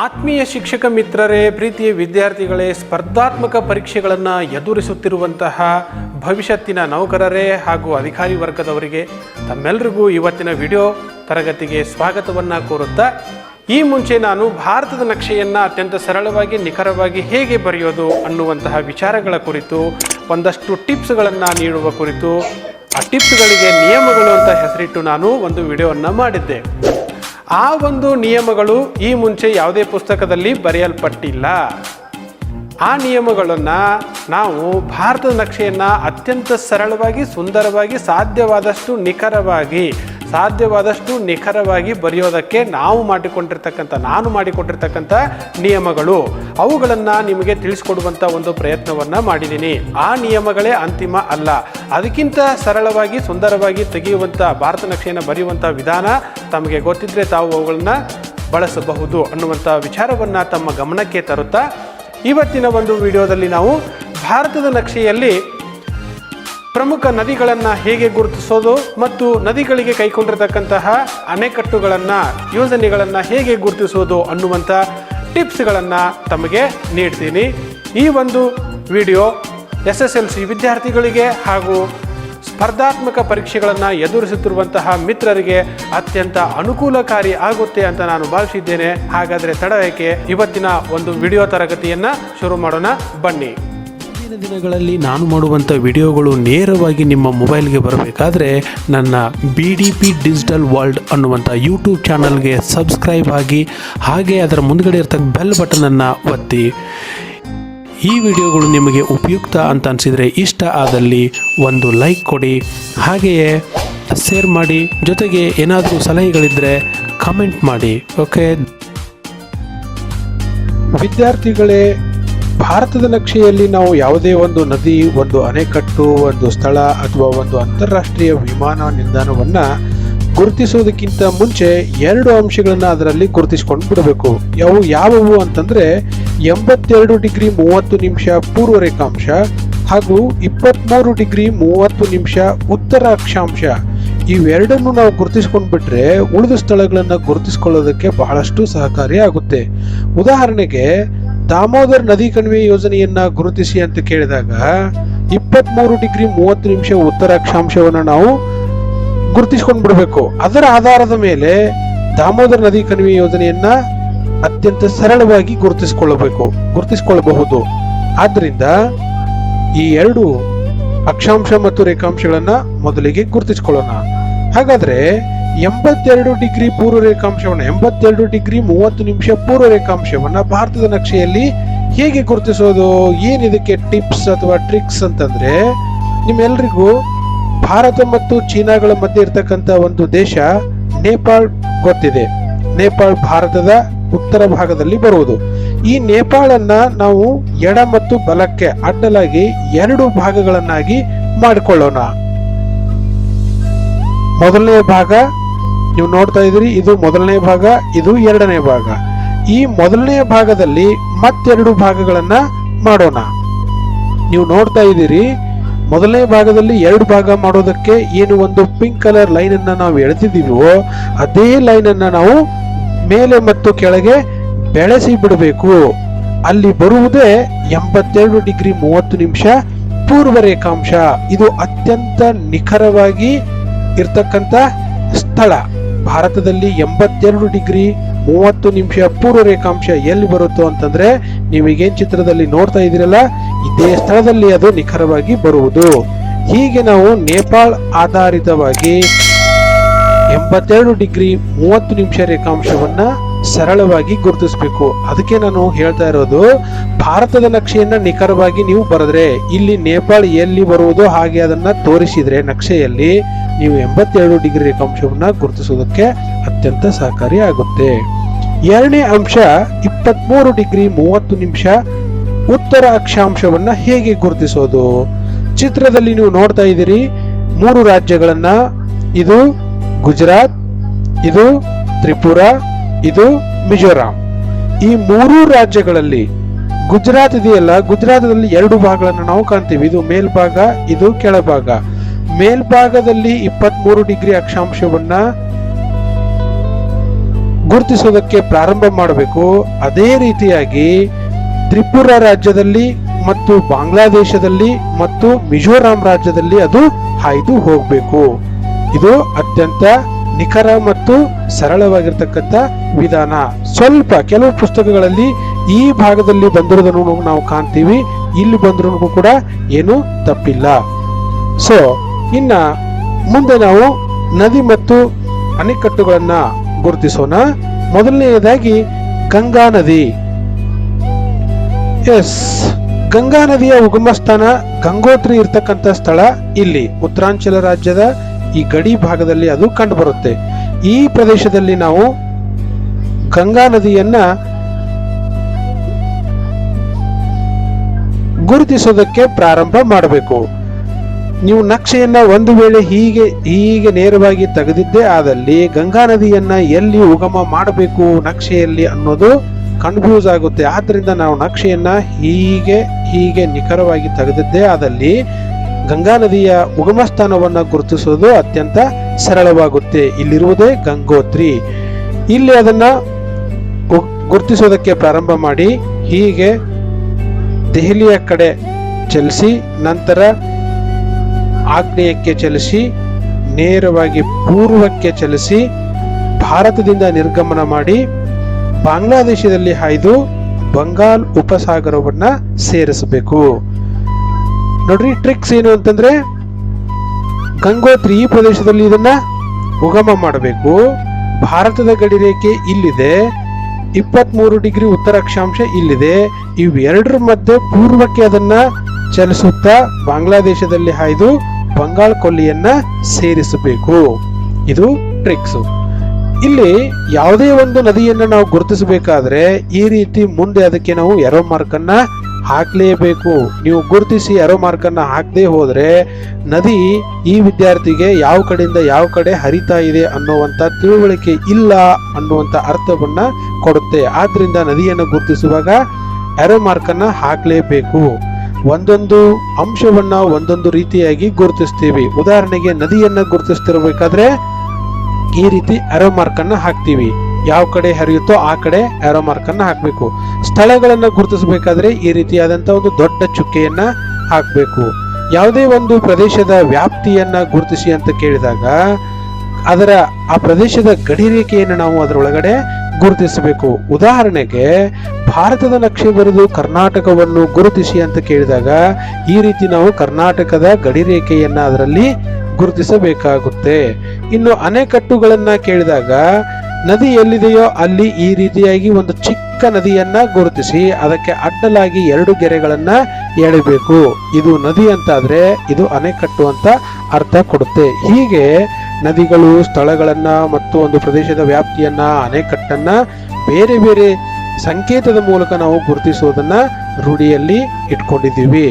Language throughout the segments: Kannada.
ಆತ್ಮೀಯ ಶಿಕ್ಷಕ ಮಿತ್ರರೇ, ಪ್ರೀತಿಯ ವಿದ್ಯಾರ್ಥಿಗಳೇ, ಸ್ಪರ್ಧಾತ್ಮಕ ಪರೀಕ್ಷೆಗಳನ್ನು ಎದುರಿಸುತ್ತಿರುವಂತಹ ಭವಿಷ್ಯತ್ತಿನ ನೌಕರರೇ ಹಾಗೂ ಅಧಿಕಾರಿ ವರ್ಗದವರಿಗೆ ತಮ್ಮೆಲ್ಲರಿಗೂ ಇವತ್ತಿನ ವಿಡಿಯೋ ತರಗತಿಗೆ ಸ್ವಾಗತವನ್ನು ಕೋರುತ್ತಾ, ಈ ಮುಂಚೆ ನಾನು ಭಾರತದ ನಕ್ಷೆಯನ್ನು ಅತ್ಯಂತ ಸರಳವಾಗಿ ನಿಖರವಾಗಿ ಹೇಗೆ ಬರೆಯೋದು ಅನ್ನುವಂತಹ ವಿಚಾರಗಳ ಕುರಿತು ಒಂದಷ್ಟು ಟಿಪ್ಸ್ಗಳನ್ನು ನೀಡುವ ಕುರಿತು, ಆ ಟಿಪ್ಸ್ಗಳಿಗೆ ನಿಯಮಗಳು ಅಂತ ಹೆಸರಿಟ್ಟು ನಾನು ಒಂದು ವಿಡಿಯೋವನ್ನು ಮಾಡಿದ್ದೆ. ಆ ಒಂದು ನಿಯಮಗಳು ಈ ಮುಂಚೆ ಯಾವುದೇ ಪುಸ್ತಕದಲ್ಲಿ ಬರೆಯಲ್ಪಟ್ಟಿಲ್ಲ. ಆ ನಿಯಮಗಳನ್ನು ನಾವು ಭಾರತದ ನಕ್ಷೆಯನ್ನು ಅತ್ಯಂತ ಸರಳವಾಗಿ, ಸುಂದರವಾಗಿ, ಸಾಧ್ಯವಾದಷ್ಟು ನಿಖರವಾಗಿ ಬರೆಯೋದಕ್ಕೆ ನಾನು ಮಾಡಿಕೊಟ್ಟಿರ್ತಕ್ಕಂಥ ನಿಯಮಗಳು, ಅವುಗಳನ್ನು ನಿಮಗೆ ತಿಳಿಸ್ಕೊಡುವಂಥ ಒಂದು ಪ್ರಯತ್ನವನ್ನು ಮಾಡಿದ್ದೀನಿ. ಆ ನಿಯಮಗಳೇ ಅಂತಿಮ ಅಲ್ಲ. ಅದಕ್ಕಿಂತ ಸರಳವಾಗಿ, ಸುಂದರವಾಗಿ ತೆಗೆಯುವಂಥ ಭಾರತ ನಕ್ಷೆಯನ್ನು ಬರೆಯುವಂಥ ವಿಧಾನ ತಮಗೆ ಗೊತ್ತಿದ್ದರೆ ತಾವು ಅವುಗಳನ್ನು ಬಳಸಬಹುದು ಅನ್ನುವಂಥ ವಿಚಾರವನ್ನು ತಮ್ಮ ಗಮನಕ್ಕೆ ತರುತ್ತಾ, ಇವತ್ತಿನ ಒಂದು ವಿಡಿಯೋದಲ್ಲಿ ನಾವು ಭಾರತದ ನಕ್ಷೆಯಲ್ಲಿ ಪ್ರಮುಖ ನದಿಗಳನ್ನು ಹೇಗೆ ಗುರುತಿಸೋದು ಮತ್ತು ನದಿಗಳಿಗೆ ಕೈಗೊಂಡಿರತಕ್ಕಂತಹ ಅಣೆಕಟ್ಟುಗಳನ್ನು, ಯೋಜನೆಗಳನ್ನು ಹೇಗೆ ಗುರುತಿಸೋದು ಅನ್ನುವಂಥ ಟಿಪ್ಸ್ಗಳನ್ನು ತಮಗೆ ನೀಡ್ತೀನಿ. ಈ ಒಂದು ವಿಡಿಯೋ SSLC ವಿದ್ಯಾರ್ಥಿಗಳಿಗೆ ಹಾಗೂ ಸ್ಪರ್ಧಾತ್ಮಕ ಪರೀಕ್ಷೆಗಳನ್ನು ಎದುರಿಸುತ್ತಿರುವಂತಹ ಮಿತ್ರರಿಗೆ ಅತ್ಯಂತ ಅನುಕೂಲಕಾರಿ ಆಗುತ್ತೆ ಅಂತ ನಾನು ಭಾವಿಸಿದ್ದೇನೆ. ಹಾಗಾದರೆ ತಡವೇಕೆ, ಇವತ್ತಿನ ಒಂದು ವಿಡಿಯೋ ತರಗತಿಯನ್ನು ಶುರು ಮಾಡೋಣ, ಬನ್ನಿ. ಮುಂದಿನ ದಿನಗಳಲ್ಲಿ ನಾನು ಮಾಡುವಂಥ ವಿಡಿಯೋಗಳು ನೇರವಾಗಿ ನಿಮ್ಮ ಮೊಬೈಲ್ಗೆ ಬರಬೇಕಾದ್ರೆ ನನ್ನ BDP ಡಿಜಿಟಲ್ ವರ್ಲ್ಡ್ ಅನ್ನುವಂಥ ಯೂಟ್ಯೂಬ್ ಚಾನಲ್ಗೆ ಸಬ್ಸ್ಕ್ರೈಬ್ ಆಗಿ, ಹಾಗೆ ಅದರ ಮುಂದ್ಗಡೆ ಇರ್ತಕ್ಕ ಬೆಲ್ ಬಟನನ್ನು ಒತ್ತಿ. ಈ ವಿಡಿಯೋಗಳು ನಿಮಗೆ ಉಪಯುಕ್ತ ಅಂತ ಅನಿಸಿದರೆ, ಇಷ್ಟ ಆದಲ್ಲಿ ಒಂದು ಲೈಕ್ ಕೊಡಿ, ಹಾಗೆಯೇ ಶೇರ್ ಮಾಡಿ, ಜೊತೆಗೆ ಏನಾದರೂ ಸಲಹೆಗಳಿದ್ದರೆ ಕಮೆಂಟ್ ಮಾಡಿ. ಓಕೆ ವಿದ್ಯಾರ್ಥಿಗಳೇ, ಭಾರತದ ನಕ್ಷೆಯಲ್ಲಿ ನಾವು ಯಾವುದೇ ಒಂದು ನದಿ, ಒಂದು ಅಣೆಕಟ್ಟು, ಒಂದು ಸ್ಥಳ ಅಥವಾ ಒಂದು ಅಂತಾರಾಷ್ಟ್ರೀಯ ವಿಮಾನ ನಿಲ್ದಾಣವನ್ನು ಗುರುತಿಸೋದಕ್ಕಿಂತ ಮುಂಚೆ 2 ಅಂಶಗಳನ್ನು ಅದರಲ್ಲಿ ಗುರುತಿಸ್ಕೊಂಡು ಬಿಡಬೇಕು. ಯಾವುವು ಅಂತಂದರೆ 82 ಡಿಗ್ರಿ 30 ನಿಮಿಷ ಪೂರ್ವ ರೇಖಾಂಶ ಹಾಗೂ 23 ಡಿಗ್ರಿ 30 ನಿಮಿಷ ಉತ್ತರ ಅಕ್ಷಾಂಶ. ಇವೆರಡನ್ನು ನಾವು ಗುರುತಿಸ್ಕೊಂಡು ಬಿಟ್ರೆ ಉಳಿದ ಸ್ಥಳಗಳನ್ನು ಗುರುತಿಸ್ಕೊಳ್ಳೋದಕ್ಕೆ ಬಹಳಷ್ಟು ಸಹಕಾರಿ ಆಗುತ್ತೆ. ಉದಾಹರಣೆಗೆ, ದಾಮೋದರ್ ನದಿ ಕಣಿವೆ ಯೋಜನೆಯನ್ನ ಗುರುತಿಸಿ ಅಂತ ಕೇಳಿದಾಗ 23 ಡಿಗ್ರಿ 30 ನಿಮಿಷ ಉತ್ತರ ಅಕ್ಷಾಂಶವನ್ನು ನಾವು ಗುರುತಿಸ್ಕೊಂಡು ಬಿಡಬೇಕು. ಅದರ ಆಧಾರದ ಮೇಲೆ ದಾಮೋದರ್ ನದಿ ಕಣಿವೆ ಯೋಜನೆಯನ್ನ ಅತ್ಯಂತ ಸರಳವಾಗಿ ಗುರುತಿಸಿಕೊಳ್ಳಬಹುದು. ಆದ್ದರಿಂದ ಈ 2 ಅಕ್ಷಾಂಶ ಮತ್ತು ರೇಖಾಂಶಗಳನ್ನ ಮೊದಲಿಗೆ ಗುರುತಿಸಿಕೊಳ್ಳೋಣ. ಹಾಗಾದ್ರೆ 82 ಡಿಗ್ರಿ ಪೂರ್ವ ರೇಖಾಂಶವನ್ನ, 82 ಡಿಗ್ರಿ 30 ನಿಮಿಷ ಪೂರ್ವ ರೇಖಾಂಶವನ್ನ ಭಾರತದ ನಕ್ಷೆಯಲ್ಲಿ ಹೇಗೆ ಗುರುತಿಸೋದು? ಏನಿದಕ್ಕೆ ಟಿಪ್ಸ್ ಅಥವಾ ಟ್ರಿಕ್ಸ್ ಅಂತಂದ್ರೆ, ನಿಮ್ಮೆಲ್ಲರಿಗೂ ಭಾರತ ಮತ್ತು ಚೀನಾಗಳ ಮಧ್ಯೆ ಇರ್ತಕ್ಕಂಥ ಒಂದು ದೇಶ ನೇಪಾಳ್ ಗೊತ್ತಿದೆ. ನೇಪಾಳ್ ಭಾರತದ ಉತ್ತರ ಭಾಗದಲ್ಲಿ ಬರುವುದು. ಈ ನೇಪಾಳನ್ನ ನಾವು ಎಡ ಮತ್ತು ಬಲಕ್ಕೆ ಅಡ್ಡಲಾಗಿ 2 ಭಾಗಗಳನ್ನಾಗಿ ಮಾಡಿಕೊಳ್ಳೋಣ. ಮೊದಲನೇ ಭಾಗ ನೀವು ನೋಡ್ತಾ ಇದ್ದೀರಿ, ಇದು ಮೊದಲನೇ ಭಾಗ, ಇದು ಎರಡನೇ ಭಾಗ. ಈ ಮೊದಲನೇ ಭಾಗದಲ್ಲಿ ಮತ್ತೆರಡು ಭಾಗಗಳನ್ನ ಮಾಡೋಣ. ನೀವು ನೋಡ್ತಾ ಇದ್ದೀರಿ, ಮೊದಲನೇ ಭಾಗದಲ್ಲಿ 2 ಭಾಗ ಮಾಡೋದಕ್ಕೆ ಏನು ಒಂದು ಪಿಂಕ್ ಕಲರ್ ಲೈನ್ ಅನ್ನ ನಾವು ಎಳೆದಿದ್ದೀವೋ ಅದೇ ಲೈನ್ ಅನ್ನ ನಾವು ಮೇಲೆ ಮತ್ತು ಕೆಳಗೆ ಬೆಳೆಸಿ ಬಿಡಬೇಕು. ಅಲ್ಲಿ ಬರುವುದೇ 82 ಡಿಗ್ರಿ 30 ನಿಮಿಷ ಪೂರ್ವ ರೇಖಾಂಶ. ಇದು ಅತ್ಯಂತ ನಿಖರವಾಗಿ ಇರ್ತಕ್ಕಂಥ ಸ್ಥಳ. ಭಾರತದಲ್ಲಿ 82 ಡಿಗ್ರಿ 30 ನಿಮಿಷ ಪೂರ್ವ ರೇಖಾಂಶ ಎಲ್ಲಿ ಬರುತ್ತೋ ಅಂತಂದ್ರೆ, ನೀವೀಗೇನ್ ಚಿತ್ರದಲ್ಲಿ ನೋಡ್ತಾ ಇದ್ದೀರಲ್ಲ, ಇದೇ ಸ್ಥಳದಲ್ಲಿ ಅದು ನಿಖರವಾಗಿ ಬರುವುದು. ಹೀಗೆ ನಾವು ನೇಪಾಳ್ ಆಧಾರಿತವಾಗಿ 82 ಡಿಗ್ರಿ 30 ನಿಮಿಷ ರೇಖಾಂಶವನ್ನ ಸರಳವಾಗಿ ಗುರುತಿಸಬೇಕು. ಅದಕ್ಕೆ ನಾನು ಹೇಳ್ತಾ ಇರೋದು, ಭಾರತದ ನಕ್ಷೆಯನ್ನ ನಿಖರವಾಗಿ ನೀವು ಬರೆದ್ರೆ, ಇಲ್ಲಿ ನೇಪಾಳ್ ಎಲ್ಲಿ ಬರುವುದೋ ಹಾಗೆ ಅದನ್ನ ತೋರಿಸಿದ್ರೆ ನಕ್ಷೆಯಲ್ಲಿ, ನೀವು 82 ಡಿಗ್ರಿ ರೇಖಾಂಶವನ್ನ ಗುರುತಿಸೋದಕ್ಕೆ ಅತ್ಯಂತ ಸಹಕಾರಿ ಆಗುತ್ತೆ. ಎರಡನೇ ಅಂಶ 23 ಡಿಗ್ರಿ 30 ನಿಮಿಷ ಉತ್ತರ ಅಕ್ಷಾಂಶವನ್ನ ಹೇಗೆ ಗುರುತಿಸೋದು? ಚಿತ್ರದಲ್ಲಿ ನೀವು ನೋಡ್ತಾ ಇದ್ದೀರಿ 3 ರಾಜ್ಯಗಳನ್ನ. ಇದು ಗುಜರಾತ್, ಇದು ತ್ರಿಪುರಾ, ಇದು ಮಿಜೋರಾಂ. ಈ 3 ರಾಜ್ಯಗಳಲ್ಲಿ ಗುಜರಾತ್ ಇದೆಯಲ್ಲ, ಗುಜರಾತದಲ್ಲಿ 2 ಭಾಗಗಳನ್ನು ನಾವು ಕಾಣ್ತೀವಿ. ಇದು ಮೇಲ್ಭಾಗ, ಇದು ಕೆಳಭಾಗ. ಮೇಲ್ಭಾಗದಲ್ಲಿ 23 ಡಿಗ್ರಿ ಅಕ್ಷಾಂಶವನ್ನ ಗುರುತಿಸೋದಕ್ಕೆ ಪ್ರಾರಂಭ ಮಾಡಬೇಕು. ಅದೇ ರೀತಿಯಾಗಿ ತ್ರಿಪುರ ರಾಜ್ಯದಲ್ಲಿ ಮತ್ತು ಬಾಂಗ್ಲಾದೇಶದಲ್ಲಿ ಮತ್ತು ಮಿಜೋರಾಂ ರಾಜ್ಯದಲ್ಲಿ ಅದು ಹಾಯ್ದು ಹೋಗಬೇಕು. ಇದು ಅತ್ಯಂತ ನಿಖರ ಮತ್ತು ಸರಳವಾಗಿರ್ತಕ್ಕಂಥ ವಿಧಾನ. ಸ್ವಲ್ಪ ಕೆಲವು ಪುಸ್ತಕಗಳಲ್ಲಿ ಈ ಭಾಗದಲ್ಲಿ ಬಂದಿರೋದನ್ನು ನಾವು ಕಾಣ್ತೀವಿ, ಇಲ್ಲಿ ಬಂದ್ರೂ ಕೂಡ ಏನು ತಪ್ಪಿಲ್ಲ. ಸೊ ಇನ್ನ ಮುಂದೆ ನಾವು ನದಿ ಮತ್ತು ಅಣೆಕಟ್ಟುಗಳನ್ನ ಗುರುತಿಸೋಣ. ಮೊದಲನೆಯದಾಗಿ ಗಂಗಾ ನದಿ. ಎಸ್, ಗಂಗಾ ನದಿಯ ಉಗಮ ಸ್ಥಾನ ಗಂಗೋತ್ರಿ ಇರ್ತಕ್ಕಂಥ ಸ್ಥಳ ಇಲ್ಲಿ ಉತ್ತರಾಂಚಲ ರಾಜ್ಯದ ಈ ಗಡಿ ಭಾಗದಲ್ಲಿ ಅದು ಕಂಡುಬರುತ್ತೆ. ಈ ಪ್ರದೇಶದಲ್ಲಿ ನಾವು ಗಂಗಾ ನದಿಯನ್ನ ಗುರುತಿಸೋದಕ್ಕೆ ಪ್ರಾರಂಭ ಮಾಡಬೇಕು. ನೀವು ನಕ್ಷೆಯನ್ನ ಒಂದು ವೇಳೆ ಹೀಗೆ ನೇರವಾಗಿ ತೆಗೆದಿದ್ದೇ ಆದಲ್ಲಿ ಗಂಗಾ ನದಿಯನ್ನ ಎಲ್ಲಿ ಉಗಮ ಮಾಡಬೇಕು ನಕ್ಷೆಯಲ್ಲಿ ಅನ್ನೋದು ಕನ್ಫ್ಯೂಸ್ ಆಗುತ್ತೆ. ಆದ್ರಿಂದ ನಾವು ನಕ್ಷೆಯನ್ನ ಹೀಗೆ ನಿಖರವಾಗಿ ತೆಗೆದಿದ್ದೇ ಆದಲ್ಲಿ ಗಂಗಾ ನದಿಯ ಉಗಮ ಸ್ಥಾನವನ್ನ ಗುರುತಿಸೋದು ಅತ್ಯಂತ ಸರಳವಾಗುತ್ತೆ. ಇಲ್ಲಿರುವುದೇ ಗಂಗೋತ್ರಿ. ಇಲ್ಲಿ ಅದನ್ನ ಗುರುತಿಸೋದಕ್ಕೆ ಪ್ರಾರಂಭ ಮಾಡಿ ಹೀಗೆ ದೆಹಲಿಯ ಕಡೆ ಚಲಿಸಿ, ನಂತರ ಆಗ್ನೇಯಕ್ಕೆ ಚಲಿಸಿ, ನೇರವಾಗಿ ಪೂರ್ವಕ್ಕೆ ಚಲಿಸಿ, ಭಾರತದಿಂದ ನಿರ್ಗಮನ ಮಾಡಿ ಬಾಂಗ್ಲಾದೇಶದಲ್ಲಿ ಹಾಯ್ದು ಬಂಗಾಲ್ ಉಪಸಾಗರವನ್ನ ಸೇರಿಸಬೇಕು. ನೋಡ್ರಿ, ಟ್ರಿಕ್ಸ್ ಏನು ಅಂತಂದ್ರೆ ಗಂಗೋತ್ರಿ ಈ ಪ್ರದೇಶದಲ್ಲಿ ಇದನ್ನ ಉಗಮ ಮಾಡಬೇಕು. ಭಾರತದ ಗಡಿ ರೇಖೆ ಇಲ್ಲಿದೆ, 23 ಡಿಗ್ರಿ ಉತ್ತರ ಅಕ್ಷಾಂಶ ಇಲ್ಲಿದೆ. ಇವೆರಡರ ಮಧ್ಯೆ ಪೂರ್ವಕ್ಕೆ ಅದನ್ನ ಚಲಿಸುತ್ತಾ ಬಾಂಗ್ಲಾದೇಶದಲ್ಲಿ ಹಾಯ್ದು ಬಂಗಾಳ ಕೊಲ್ಲಿಯನ್ನ ಸೇರಿಸಬೇಕು. ಇದು ಟ್ರಿಕ್ಸ್. ಇಲ್ಲಿ ಯಾವುದೇ ಒಂದು ನದಿಯನ್ನ ನಾವು ಗುರುತಿಸಬೇಕಾದ್ರೆ ಈ ರೀತಿ ಮುಂದೆ ಅದಕ್ಕೆ ನಾವು ಎರೋ ಮಾರ್ಕ್ ಅನ್ನ ಹಾಕ್ಲೇಬೇಕು. ನೀವು ಗುರುತಿಸಿ ಎರೋ ಮಾರ್ಕ್ ಅನ್ನ ಹಾಕದೆ ಹೋದ್ರೆ ನದಿ ಈ ವಿದ್ಯಾರ್ಥಿಗೆ ಯಾವ ಕಡೆಯಿಂದ ಯಾವ ಕಡೆ ಹರಿತಾ ಇದೆ ಅನ್ನುವಂತ ತಿಳುವಳಿಕೆ ಇಲ್ಲ ಅನ್ನುವಂತ ಅರ್ಥವನ್ನ ಕೊಡುತ್ತೆ. ಆದ್ರಿಂದ ನದಿಯನ್ನು ಗುರುತಿಸುವಾಗ ಎರೋ ಮಾರ್ಕ್ ಅನ್ನ ಹಾಕ್ಲೇಬೇಕು. ಒಂದೊಂದು ಅಂಶವನ್ನ ಒಂದೊಂದು ರೀತಿಯಾಗಿ ಗುರುತಿಸ್ತೀವಿ. ಉದಾಹರಣೆಗೆ ನದಿಯನ್ನ ಗುರುತಿಸ್ತಿರ್ಬೇಕಾದ್ರೆ ಈ ರೀತಿ ಎರೋ ಮಾರ್ಕ್ ಅನ್ನ ಹಾಕ್ತೀವಿ. ಯಾವ ಕಡೆ ಹರಿಯುತ್ತೋ ಆ ಕಡೆ ಆರೋ ಮಾರ್ಕ್ ಅನ್ನ ಹಾಕಬೇಕು. ಸ್ಥಳಗಳನ್ನ ಗುರುತಿಸಬೇಕಾದ್ರೆ ಈ ರೀತಿಯಾದಂತಹ ಒಂದು ದೊಡ್ಡ ಚುಕ್ಕೆಯನ್ನ ಹಾಕಬೇಕು. ಯಾವುದೇ ಒಂದು ಪ್ರದೇಶದ ವ್ಯಾಪ್ತಿಯನ್ನ ಗುರುತಿಸಿ ಅಂತ ಕೇಳಿದಾಗ ಆ ಪ್ರದೇಶದ ಗಡಿ ರೇಖೆಯನ್ನು ನಾವು ಅದರೊಳಗಡೆ ಗುರುತಿಸಬೇಕು. ಉದಾಹರಣೆಗೆ ಭಾರತದ ನಕ್ಷೆ ಬರೆದು ಕರ್ನಾಟಕವನ್ನು ಗುರುತಿಸಿ ಅಂತ ಕೇಳಿದಾಗ ಈ ರೀತಿ ನಾವು ಕರ್ನಾಟಕದ ಗಡಿ ರೇಖೆಯನ್ನ ಅದರಲ್ಲಿ ಗುರುತಿಸಬೇಕಾಗುತ್ತೆ. ಇನ್ನು ಅಣೆಕಟ್ಟುಗಳನ್ನ ಕೇಳಿದಾಗ ನದಿ ಎಲ್ಲಿದೆಯೋ ಅಲ್ಲಿ ಈ ರೀತಿಯಾಗಿ ಒಂದು ಚಿಕ್ಕ ನದಿಯನ್ನ ಗುರುತಿಸಿ ಅದಕ್ಕೆ ಅಡ್ಡಲಾಗಿ 2 ಗೆರೆಗಳನ್ನ ಎಳೆಬೇಕು. ಇದು ನದಿ ಅಂತಾದ್ರೆ ಇದು ಅಣೆಕಟ್ಟು ಅಂತ ಅರ್ಥ ಕೊಡುತ್ತೆ. ಹೀಗೆ ನದಿಗಳು, ಸ್ಥಳಗಳನ್ನ ಮತ್ತು ಒಂದು ಪ್ರದೇಶದ ವ್ಯಾಪ್ತಿಯನ್ನ, ಅಣೆಕಟ್ಟನ್ನ ಬೇರೆ ಬೇರೆ ಸಂಕೇತದ ಮೂಲಕ ನಾವು ಗುರುತಿಸೋದನ್ನ ರೂಢಿಯಲ್ಲಿ ಇಟ್ಕೊಂಡಿದ್ದೀವಿ.